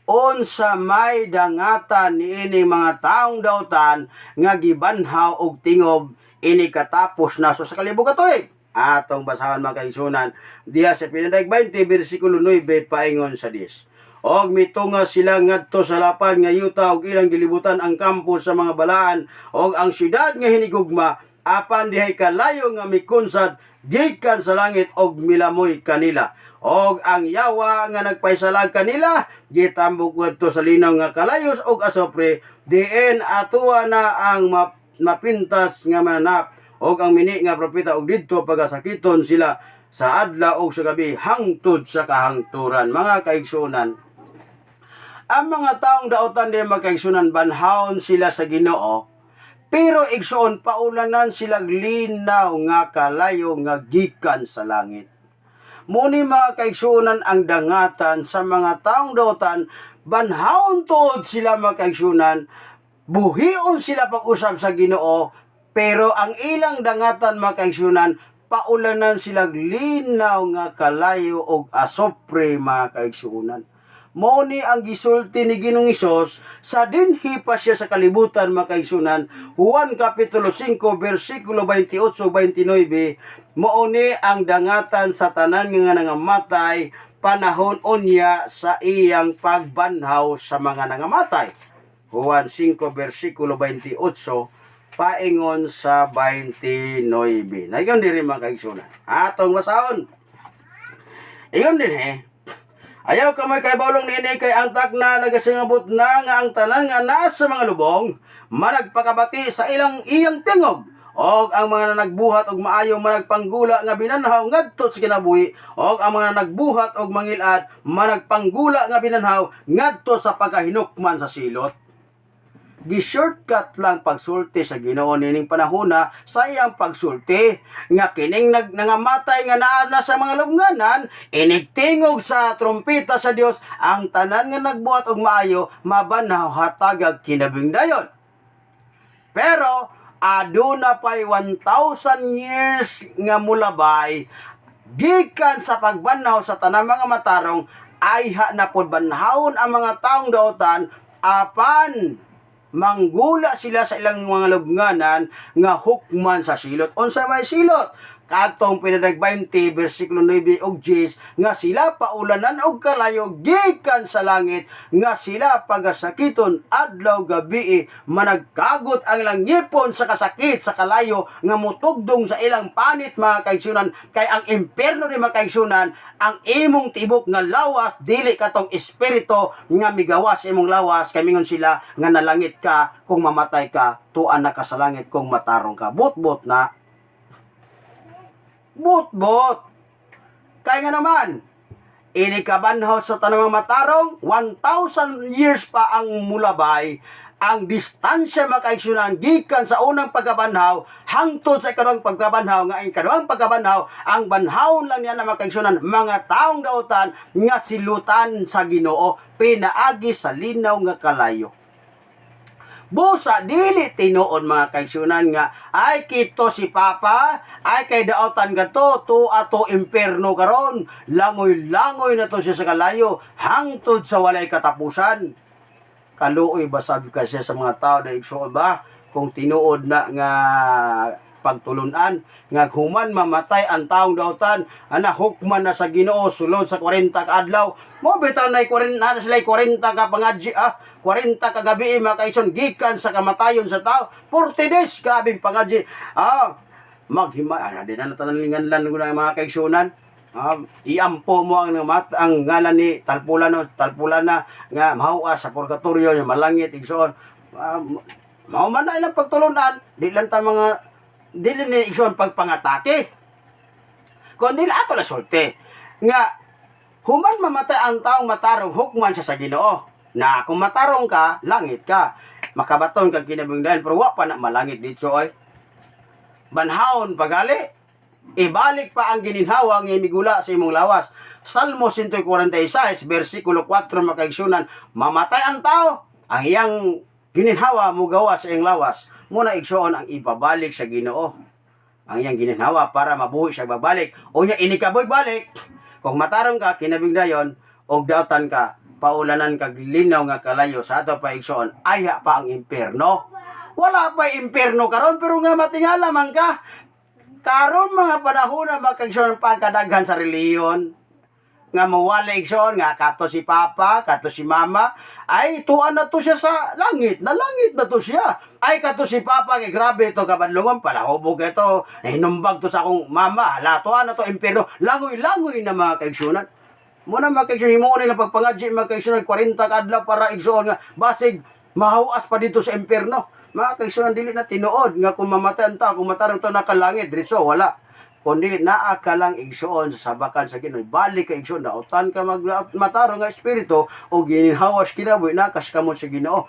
unsa may dangatan niining mga taong dautan nga gibanhaw og tingob ini katapos na sa kalibo ka tuig. Atong basahon mga kaigsunan diha sa pinadayag 20 bersikulo 9 paingon sa 10. Og mitunga sila ngadto sa lapad nga yuta og ilang gilibutan ang kampo sa mga balaan og ang syudad nga hinigugma, apan dihay kalayo nga mikunsad gikan sa langit og milamoy kanila. Og ang yawa nga nagpaisalag kanila gitambok ngadto sa linaw nga kalayos og asopre, diin atuwa na ang mapintas nga mananap og ang mini nga propeta og didto pagasakiton sila sa adlaw og sa gabi hangtod sa kahangturan. Mga kaigsunan, ang mga taong dautan di makaigsunan banhawon sila sa Ginoo, pero igsuon paulanan sila linaw nga kalayo nga gikan sa langit. Muni mga kaigsunan ang dangatan sa mga taong dautan, banhawon tuod sila mga kaigsunan, buhion sila pag-usab sa Ginoo, pero ang ilang dangatan mga kaigsunan, paulanan sila linaw nga kalayo og asopre mga kaigsunan. Mao ni ang gisulti ni Ginoong Hesus sa dinhi pa siya sa kalibutan mga kaigsunan. Juan kapitulo 5 bersikulo 28-29, mao ni ang dangatan sa tanan nga nangamatay panahon unya sa iyang pagbanhaw sa mga nangamatay. Juan 5 bersikulo 28 paingon sa 29. Naigon diri mga kaigsunan. Atong basahon. Iyon din ayaw ka may kaibalong nini kay ang takna nagasingabot na nga ang tanan nga nasa mga lubong managpakabati sa iyang tingog og ang mga nagbuhat og maayo managpanggula nga binanhaw ngadto sa kinabuhi og ang mga nagbuhat og mangilad managpanggula nga binanhaw ngadto sa pagkahinukman sa silot. Gi-shortcut lang pagsulti sa Ginoo nining panahona sa iyang pagsulti nga kining nangamatay nga naa sa mga lubnganan inigtingog sa trompeta sa Dios ang tanan nga nagbuhat og maayo mabanhaw hatagag kinabing dayon. Pero aduna pay 1,000 years nga mulabay gikan sa pagbanhaw sa tanang mga matarong ayha na pod banhawon ang mga taong dautan apan manggula sila sa ilang mga lubnganan nga hukman sa silot. Unsa may silot? Katong pinadag 20 bersikulo 9 og 10 nga sila paulanan og kalayo gikan sa langit, nga sila pagasakiton adlaw gabi, managkagot ang langipon sa kasakit sa kalayo nga mutugdong sa ilang panit mga kaigsunan. Kay ang impierno di mga kaigsunan ang imong tibok nga lawas, dili katong espiritu nga migawas sa imong lawas. Kay mingon sila nga nalangit ka kung mamatay ka, tuan na ka sa langit kung matarong ka. Bot-bot na. Bot-bot. Kaya nga naman, inikabanhaw sa tanang matarong, 1,000 years pa ang mulabay, ang distansya makaigsunan gikan sa unang pagkabanhaw hangtod sa ikaduhang pagkabanhaw. Nga ang ikaduhang pagkabanhaw, ang banhawon lang niya na makaigsunan mga taong dautan nga silutan sa Ginoo, pinaagi sa linaw nga kalayo. Busa dili tinuod mga kaigsunan nga ay kito si Papa, ay kay daotan gato to ato impierno karon, langoy-langoy na to siya sa kalayo hangtod sa walay katapusan. Kaluoy ba sabi ka siya sa mga tao na igsuon ba kung tinuod na nga pagtulunan nga human mamatay ang taong dautan ana hukman na sa Ginoo sulod sa 40 ka adlaw. Mo bitaw nay 40 na sila 40 ka pangadji 40 ka gabi makaison gikan sa kamatayon sa tao. 40 days grabing pangadji. Maghima di na tanalingan lang ng mga kaigsunan. Iampo mo ang ngalan ni talpulan na nga mahuwa sa purgatorio nga malangit igsoon. Mao man na ilang pagtulunan di lang ta mga dili ni igsoon pagpangatake. Kundi ato la sulti nga human mamatay ang taong matarong hukman siya sa Ginoo. Na kung matarong ka, langit ka. Makabaton kag kinabungdan pero wa pa na malangit dito oy. Banhaon pagali. Ibalik pa ang gininhawa nga migula sa imong lawas. Salmo 146 bersikulo 4 makaigsunan, mamatay ang tao, ang iyang gininhawa mo gawa sa iyang lawas. Muna igsoon ang ipabalik sa Ginoo. Ang iyang gininhawa para mabuhi siya babalik. O niya inikaboy balik. Kung matarong ka, kinabingdayon, o dautan ka, paulanan kag linaw nga kalayo sa ato pa igsoon, aya pa ang impierno. Wala pa impierno karon pero nga matingala man ka. Karon mga panahon na makagsoon pagkadaghan sa reliyon nga mawala igsoon nga kato si Papa, kato si Mama, ay tuan na to siya sa langit. Nalangit na to siya. Ay kato si Papa kay grabe to kabadlungon palahubog ito. Nahinumbag to sa akong mama. Hala tuan na to impierno. Langoy-langoy na mga kaigsunan. Muna mga kaigsunan himuon na pagpangadji mga kaigsunan 40 kadlaw para igsoon nga basig mahawas pa dito sa impierno. Mga kaigsunan dili na tinuod nga kung mamatay ta, kung matarong to nakalangit driso wala. Kundi naa ka lang igsuon sa sabakan sa Ginoo. Balik ka igsuon dautan ka matarong nga espiritu o gininhawas kinabuhi nakas kamot sa Ginoo.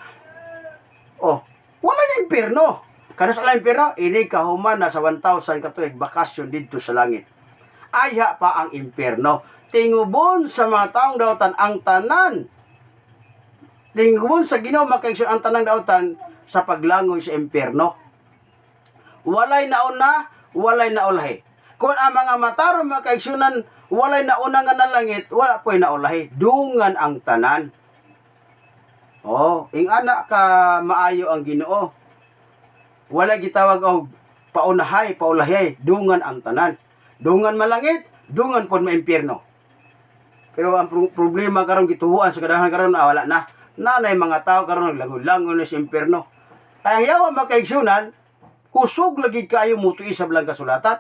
Oh, wala na impierno. Kada sa impierno ini kahuman na sa 1,000 katuig bakasyon didto sa langit. Aya pa ang impierno. Tingubon sa mga taong dautan ang tanan. Tingubon sa Ginoo makaigsuon ang tanang dautan sa paglangoy sa impierno. Walay nauna, walay naulahi. Kung ang mga matarong mga kaigsunan, walay nauna nga na langit, wala po'y naulahi. Dungan ang tanan. Oh, ing anak ka maayo ang Ginoo. Wala gitawag og paunahay, paulahi, dungan ang tanan. Dungan malangit, dungan pod maimpierno. Pero ang problema karon gituhuan sa kadahan karon wala na. Nanay mga tao karon naglangoy-langoy na sa impierno. Ay yawa makaigsunan, kusog lagi kayo mutuis sa blang kasulatan.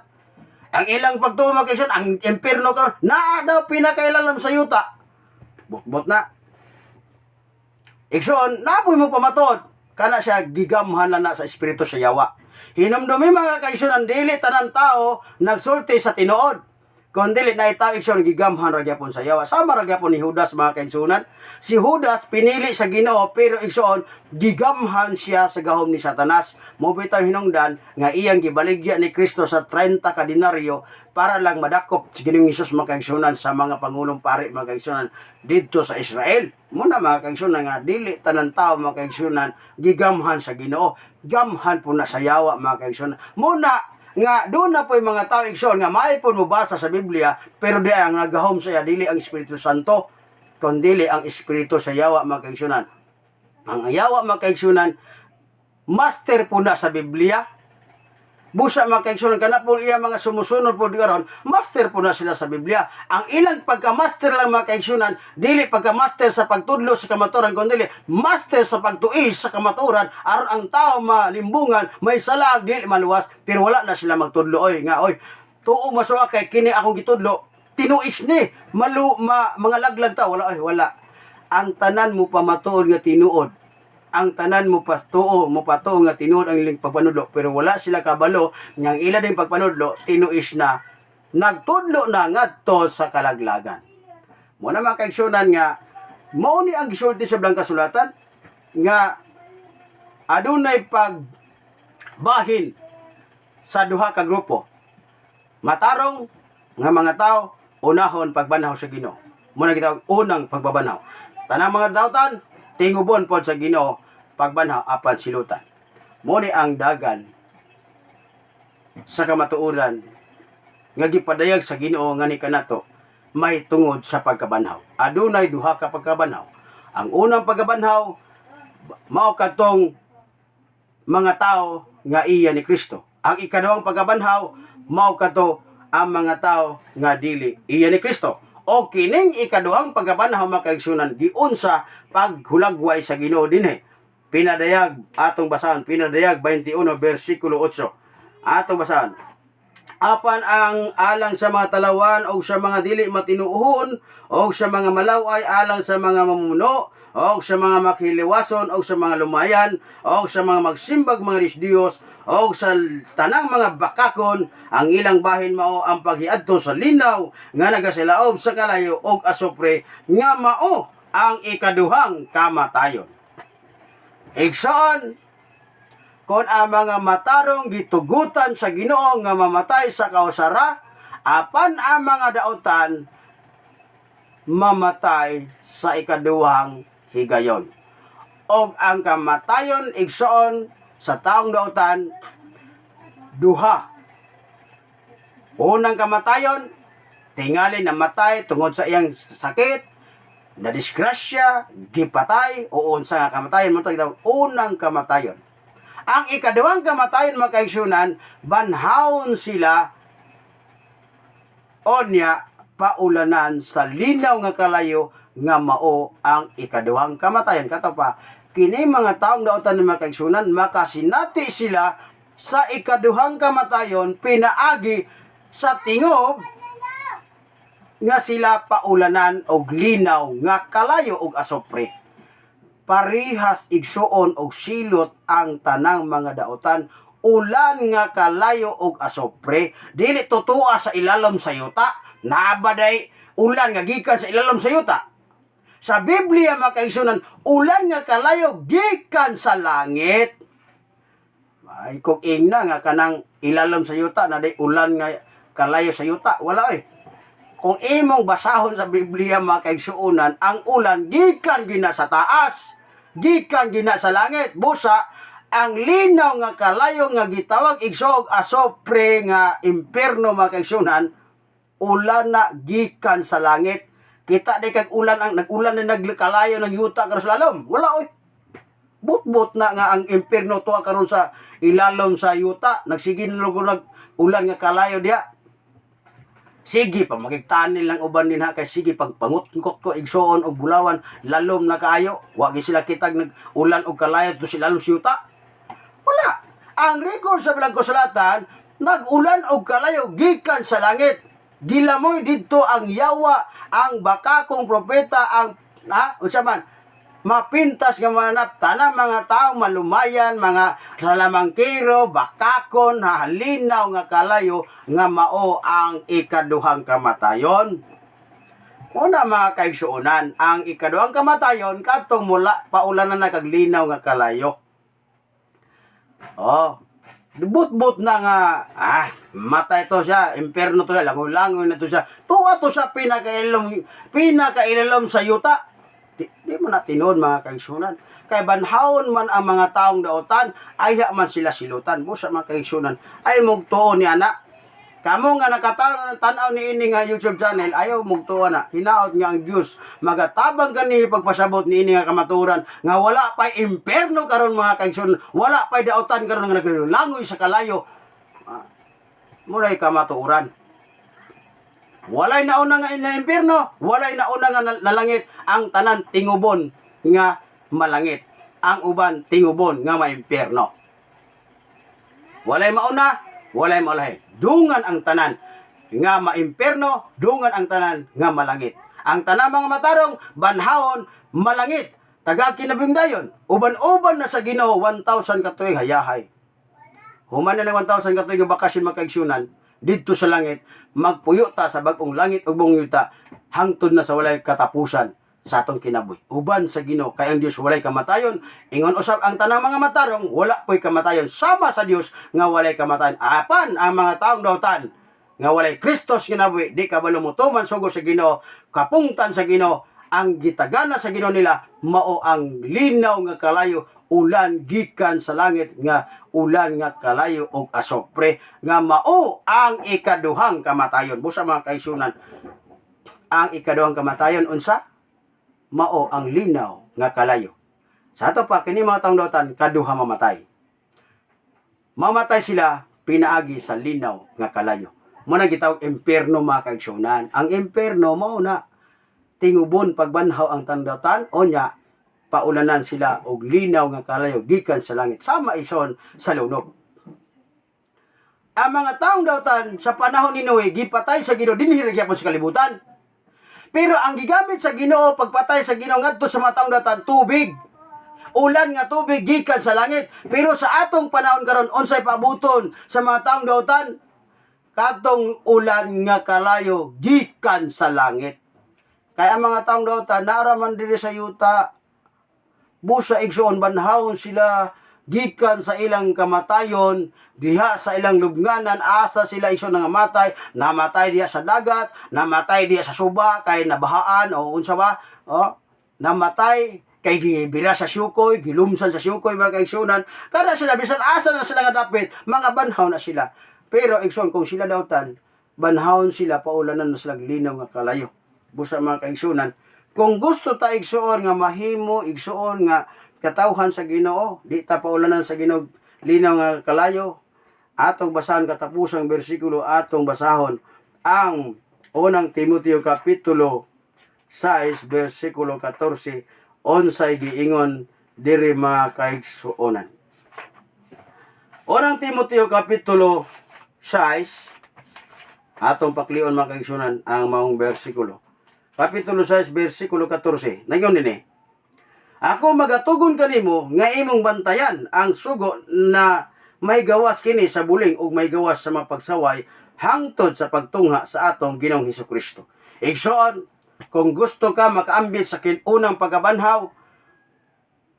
Ang ilang pagtuo makaigsunan, ang impierno karon naa daw pinakailalam sa yuta. Bot na. Igsoon, napoy mo pamatod. Kana siya gigamhan na sa espiritu sa yawa. Hinumdumi mga kaigsunan, dili tanan tao nagsulti sa tinuod. Kung dili na itaw igsoon gigamhan ra gyapon sa yawa. Sama ra gyapon ni Judas mga kaigsunan. Si Judas pinili sa Ginoo pero igsoon gigamhan siya sa gahom ni Satanas. Mo bitaw hinungdan nga iyang gibaligya ni Kristo sa 30 ka denaryo para lang madakop si Ginoong Hesus mga kaigsunan sa mga pangulong pari mga kaigsunan didto sa Israel. Muna mga kaigsunan nga dili tanan tao mga kaigsunan gigamhan sa Ginoo. Gamhan po na sa yawa mga kaigsunan. Muna nga doon na po yung mga tao igsoon nga may po mubasa sa Biblia pero di ang nagahom sa dili ang Espiritu Santo kundi ang Espiritu sa yawa mga kaigsunan. Ang yawa mga kaigsunan, master po na sa Biblia. Busa mga kaigsunan, kana po iya mga sumusunod po karon, master po na sila sa Biblia. Ang ilang pagka-master lang mga kaigsunan, dili pagka-master sa pagtudlo sa kamaturan, kundi master sa pagtuis sa kamaturan, aron ang tao malimbungan, may salag, dili maluwas, pero wala na sila magtudlo. Oy, tuo masuwa kay kini akong gitudlo, tinuis ni, mga laglag ta, wala, wala. Ang tanan mo pa matuod nga tinuod, ang tanan mo pastuo mo pato nga tinuod ang ilang pagpanudlo, pero wala sila kabalo nga ang ila din pagpanudlo tinuis na nagtudlo na ngadto sa kalaglagan. Mo na mga kaigsunan nga mao ni ang gisulti sa Blang Kasulatan nga adunay pagbahin sa duha ka grupo. Matarong nga mga tao unahon pagbanaw sa Ginoo. Mo na gitawag unang pagbabanaw. Tanang mga dautan tingubon pod sa Ginoo pagbanhaw apan silutan. Mo ni ang dagan sa kamatuoran nga gipadayag sa Ginoo nga ni kanato may tungod sa pagkabanhaw. Adunay duha ka pagkabanhaw. Ang unang pagkabanhaw mao kadtong mga tao nga iya ni Kristo. Ang ikaduhang pagkabanhaw mao kadto ang mga tao nga dili iya ni Kristo. O kining ikaduhang pagkabanhaw mga kaigsunan giun sa paghulagway sa Ginoo dinhi. Pinadayag atong basahan, pinadayag 21 bersikulo 8. Atong basahan. Apan ang alang sa mga talawan o sa mga dili matinuohon o sa mga malaway alang sa mga mamumuno o sa mga makiliwason o sa mga lumayan o sa mga magsimbag mga Diyos o sa tanang mga bakakon, ang ilang bahin mao ang paghiadto sa linaw nga nagasilaob sa kalayo o asopre nga mao ang ikaduhang kamatayon. Igsoon, kung ang mga matarong gitugutan sa Ginoo nga mamatay sa kausara, apan ang mga daotan mamatay sa ikaduhang higayon. Og ang kamatayon igsoon sa taong daotan duha. Unang kamatayon, tingali na matay tungod sa iyang sakit, na disgrasya, gipatay, o unsa nga kamatayon mo ito, unang kamatayon. Ang ikaduhang kamatayon mga kaigsunan, banhawon sila o niya paulanan sa linaw nga kalayo nga mao ang ikaduhang kamatayon. Kato pa, kini mga taong daotan ng mga kaigsunan, makasinati sila sa ikaduhang kamatayon, pinaagi sa tingob nga sila paulanan og linaw nga kalayo og asopre. Parihas igsuon og silot ang tanang mga daotan, ulan nga kalayo og asopre, dili tutua sa ilalom sa yuta, naabaday ulan nga gikan sa ilalom sa yuta. Sa Biblia mga kaigsunan, ulan nga kalayo gikan sa langit. Ay kung ingna nga kanang ilalom sa yuta na day ulan nga kalayo sa yuta, wala Kung imong basahon sa Biblia mga kaigsuunan, ang ulan gikan gina sa taas, gikan gina sa langit. Busa ang linaw nga kalayo nga gitawag igsog asopre nga impierno mga kaigsuunan, ulan na gikan sa langit. Kita di kag ulan ang nagulan na nagkalayo ng yuta karon sa lalom. Wala But na nga ang impierno tuwa karon sa ilalom sa yuta, nagsigin lugo nag-ulan nga kalayo diha. Sige pa magigtanin lang uban din kay sige pagpangutkot ko igsoon og bulawan lalom na kaayo, wa gi sila kitag nag-ulan og kalayo to si lalom si yuta. Wala. Ang record sa Blang Kasulatan, nag-ulan og kalayo gikan sa langit. Gilamoy didto ang yawa, ang bakakong propeta, ang unsa man mapintas nga manap tanang mga tao malumayan, mga salamangkiro, bakakon, halinaw nga kalayo nga mao ang ikaduhang kamatayon. Una mga kaigsuunan, ang ikaduhang kamatayon kadtong mula paulanan na kag linaw nga kalayo. But na nga, matay to siya, imperno to siya, langoy-langoy na to siya. Tuwa to siya pinakailalom sa yuta. Di man na tinuod mga kaigsunan. Kay banhawon man ang mga taong daotan, ayha man sila silutan. Busa mga kaigsunan, ay mugtuon ni anak. Kamo nga nakatanaw ni ini nga YouTube channel, ayaw mugtuwa na. Hinaot nga ang Dios magatabang kani pagpasabot ni ini nga kamaturan nga wala pay imperno karon mga kaigsoon, wala pay daotan karon nga naglangoy sa kalayo. Muray kamaturan. Walay nauna nga na imperno, walay nauna nga nalangit, ang tanan tingubon nga malangit. Ang uban tingubon nga maimperno. Walay mauna, walay maulahi. Dungan ang tanan nga maimperno, dungan ang tanan nga malangit. Ang tanan mga matarong, banhawon, malangit. Taga kinabingdayon, uban-uban na sa Ginoo 1,000 katuig hayahay. Human na ng 1,000 katuig bakasyon makaigsunan, didto sa langit, magpuyo ta sa bagong langit ug bugong yuta, hangtod na sa walay katapusan sa atong kinabuhi. Uban sa Ginoo, kay ang Dios walay kamatayon. Ingon usab ang tanang mga matarong, wala po'y kamatayon. Sama sa Dios nga walay kamatayon. Apan ang mga taong dautan nga walay Kristos kinabuhi, di kabalo mo tuman sugo sa Ginoo, kapungtan sa Ginoo, ang gitagana sa Ginoo nila mao ang linaw nga kalayo, ulan gikan sa langit nga ulan nga kalayo og asopre nga mao ang ikaduhang kamatayon. Busa mga kaigsunan, ang ikaduhang kamatayon unsa? Mao ang linaw nga kalayo. Sa ato pa kini mga taong dautan kaduha mamatay. Mamatay sila pinaagi sa linaw nga kalayo. Mo na gitawag imperno mga kaigsunan. Ang imperno mao na tingubon pagbanhaw ang taong dautan o nya paulanan sila og linaw nga kalayo gikan sa langit. Sama ison sa lunog. Ang mga taong dautan sa panahon ni Noe gipatay sa Ginoo dinhi ra gyapon sa kalibutan. Pero ang gigamit sa Ginoo pagpatay sa Ginoo ngadto sa mga taong dautan tubig. Ulan nga tubig gikan sa langit. Pero sa atong panahon karon unsay pabuton sa mga taong dautan? Katong ulan nga kalayo gikan sa langit. Kaya ang mga taong dautan naaraman diri sa yuta, busa igsoon banhawon sila gikan sa ilang kamatayon, diha sa ilang lubnganan, asa sila iso nga matay, namatay diha sa dagat, namatay diha sa suba, kay nabahaan, o unsa ba, namatay, kay gibira sa syukoy, gilumsan sa syukoy, mga kaigsunan, kada sila, bisan asa na sila nga dapit, mga banhaw na sila. Pero igsoon, kung sila dautan, banhawon sila, paulanan na sila linaw nga kalayo. Busa mga kaigsunan, kung gusto ta igsuon nga mahimo, igsuon nga katawhan sa Ginoo, di ta paulanan sa Ginoo linaw nga kalayo, atong basahan katapusang bersikulo, atong basahon ang unang Timoteo kapitulo 6 bersikulo 14, unsay giingon diri mga kaigsuonan. Unang Timoteo kapitulo 6, atong paklion mga kaigsuonan ang maong bersikulo. Kapitulo 6 bersikulo 14. Nagyon dinhi. Ako magatugon kanimo nga imong bantayan ang sugo na may gawas kini sa buling ug may gawas sa mapagsaway hangtod sa pagtungha sa atong Ginoong Hesukristo. Igsoon, kung gusto ka makaambit sa kinunang pagabanhaw,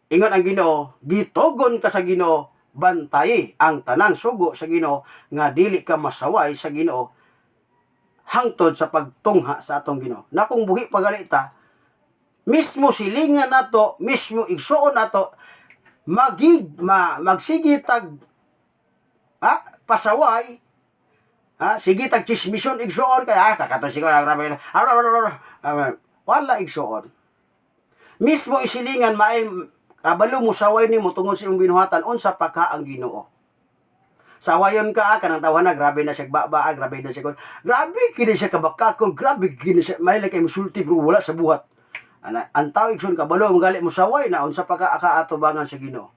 ingon ang Ginoo, gitugon ka sa Ginoo, bantayi ang tanang sugo sa Ginoo nga dili ka masaway sa Ginoo hangtod sa pagtungha sa atong Ginoo. Na kung buhi pagalita, mismo silingan nato, mismo igsuon nato, magsigitag pasaway, sigitag chismison igsuon, kaya kakato siguro, wala igsuon. Mismo isilingan, maay kabalo mo saway ni mo tungod sa iyong binuhatan, unsa pa ka ang Ginoo. Sawayon ka, kanang tawana, grabe na siya baba, grabe na siya, grabe kini siya kabakakon, grabe kini siya, may kay musulti, bro, wala sa buhat. Ang tao igsoon kabalo ang gali mo saway na unsa pa ka atubangan sa Ginoo.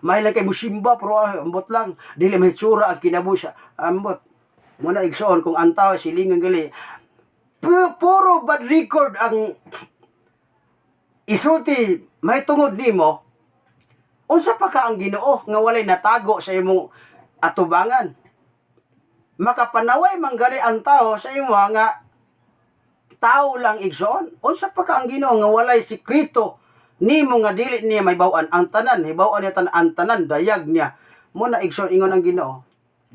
Mahilang kay musimba pero ambot lang dili may tsura ang kinabuhi siya. Ambot. Muna igsoon kung ang tao silingan gali. Puro bad record ang isulti may tungod nimo. Unsa pa ka ang Ginoo nga walay natago sa imong atubangan. Makapanaway manggali ang tao sa imo nga tao lang igsoon. Unsa pa ka ang Ginoo nga walay sikreto nimo nga dili niya may baw-an ang tanan, hibaw-an niya ang tanan dayag niya. Muna igsoon ingon ang Ginoo,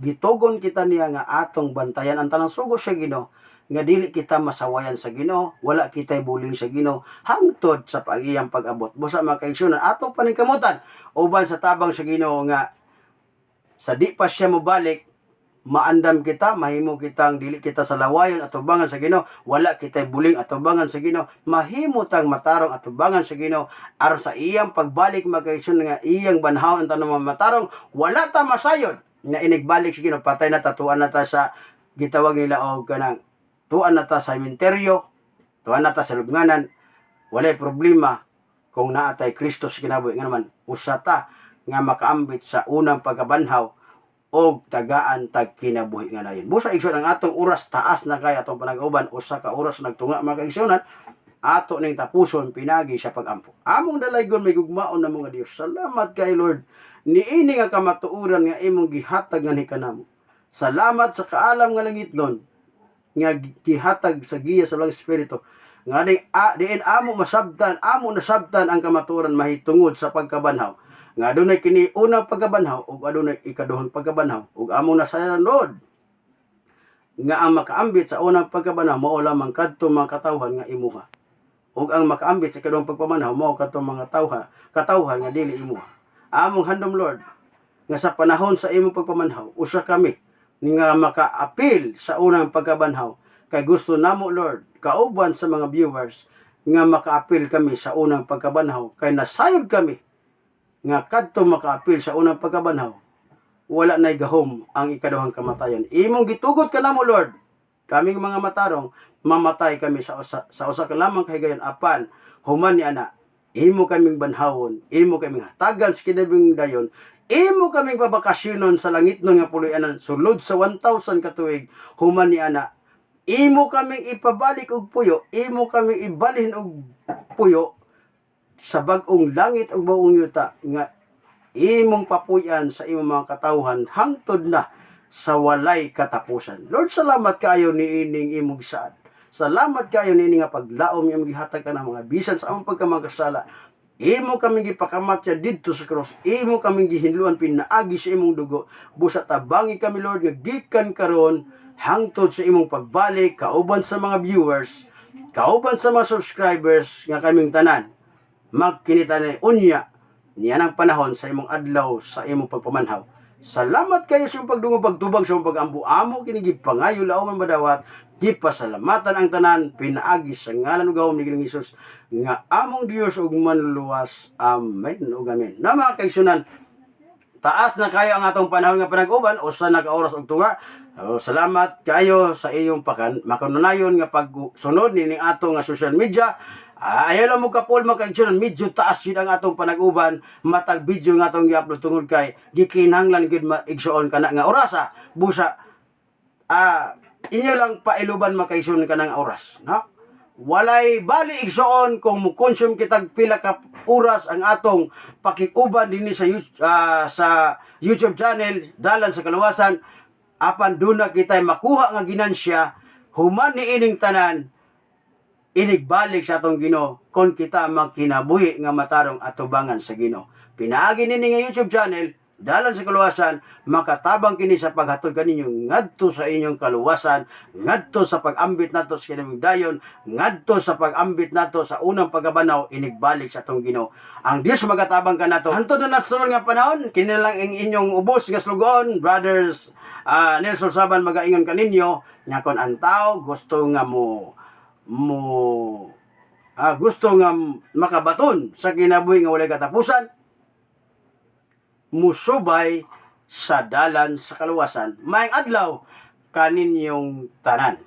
gitugon kita niya nga atong bantayan ang tanang sugo sa Ginoo nga dili kita masawayan sa Ginoo, wala kitay buling sa Ginoo hangtod sa pag-iyang pag-abot. Busa mga kaigsuonan atong paningkamutan uban sa tabang sa Ginoo nga sa di pa siya mobalik maandam kita, mahimo kitang dili kita sa lawayon atubangan sa Ginoo, wala kitay buling atubangan sa Ginoo, mahimo tang matarong atubangan sa Ginoo aron sa iyang pagbalik magkaigsoon nga iyang banhaw ang tanang mga matarong wala ta masayod nga inigbalik sa Ginoo. Patay na tatuan na ta sa gitawag nila og kanang tuan na ta sa sementeryo, tuan na ta sa lubnganan, walay problema kung naatay Kristo sa kinabuhi nga naman usa ta nga makaambit sa unang pagkabanhaw o tagaan tag kinabuhi nga nayon. Busa igsoon ang atong oras taas na kay atong panag-uban usa ka oras nagtunga mga kaigsuonan ato ning tapuson pinagi sa pagampo. Among dalaygon may gugmaon na mga Dios. Salamat kay Lord niini nga kamatuoran nga imong gihatag nga ni kanamo. Salamat sa kaalam nga langitnon nga gihatag sa giya sa Laing Espiritu nga diin amo masabtan, amo nasabtan ang kamatuoran mahitungod sa pagkabanhaw nga adunay kini unang pagkabanhaw ug adunay ikaduhang pagkabanhaw ug amo nasayaran Lord nga ang makaambit sa unang pagkabanhaw mao lamang kadto mga katawhan nga imuha ug ang makaambit sa ikaduhang pagkabanhaw mao kadto mga katawhan nga dili imuha. Among handom Lord nga sa panahon sa imong pagpamanhaw usa kami nga makaapil sa unang pagkabanhaw kay gusto namo Lord kauban sa mga viewers nga makaapil kami sa unang pagkabanhaw kay nasayod kami nga kadto makaapil sa unang pagkabanhaw wala nay gahom ang ikaduhang kamatayon. Imong gitugot ka namo Lord kaming mga matarong mamatay kami sa usa ka lamang kahigayon apan human ni ana imo kaming banhawon, imo kaming hatagan sa kinabing dayon, imo kaming pabakasyonon sa langitnon nga puloy-anan sulod sa 1,000 ka tuig human ni ana imo kaming ipabalik og puyo, imo kaming ibalhin og puyo sa bag-ong langit ug bag-ong yuta nga imong papuy-an sa imong mga katawhan hangtod na sa walay katapusan. Lord, salamat kaayo niining imong gisaad. Salamat kaayo niining nga paglaom imong gihatag ka ng mga bisan sa among pagkamagkasala. Imo kaming gipakamatya didto sa cross. Imo kaming gihinluan pinaagi sa imong dugo. Busa tabangi kami Lord nga gikan karon hangtod sa imong pagbalik kauban sa mga viewers, kauban sa mga subscribers nga kaming tanan. Magkinitanay unya niyan ang panahon sa imong adlaw sa imong pagpamanhaw. Salamat kayo sa imong pagdungog pagtubag sa imong pagampo amo kini gipangayo laom madawat gipasalamatan ang tanan pinaagi sa ngalan ug gahom ni Ginoong Hesus nga among Dios ug manluwas. Amen ug amen. Na mga kaigsunan, taas na kayo ang atong panahon nga panag-uban usa na ka oras ug tunga. Salamat kayo sa iyong makanunayon nga pagsunod nining ato nga social media. Ayaw lang mo kapol makaigsunan medyo taas yun ang atong panag-uban matag video nga atong i-upload tungod kay gikinahanglan gid maigsuon kana nga orasa busa inyo lang pailuban makaigsuon kana nga oras, no? Walay bali igsuon kung mo-consume kitag pila ka oras ang atong pakikuban dinhi sa YouTube channel Dalan sa Kaluwasan apan duna kitay makuha nga ginansya human ni ining tanan inigbalik sa atong Ginoo kon kita magkinabuhi nga matarong atubangan sa Ginoo. Pinaagi nini nga YouTube channel Dalan sa Kaluwasan, makatabang kini sa paghatod kaninyo ngadto sa inyong kaluwasan, ngadto sa pag-ambit nato sa kinaming dayon, ngadto sa pag-ambit nato sa unang pagabanaw inigbalik sa atong Ginoo. Ang Dios magatabang ka nato. Hantod na sunod nga panahon, kini lang ang inyong ubos nga slugon, brothers Nelson Saban magaingon kaninyo nga kon ang tao gusto nga gusto nga makabaton sa kinabuhi nga walay katapusan, musubay sa dalan sa kaluwasan. Maayong adlaw kaninyong tanan.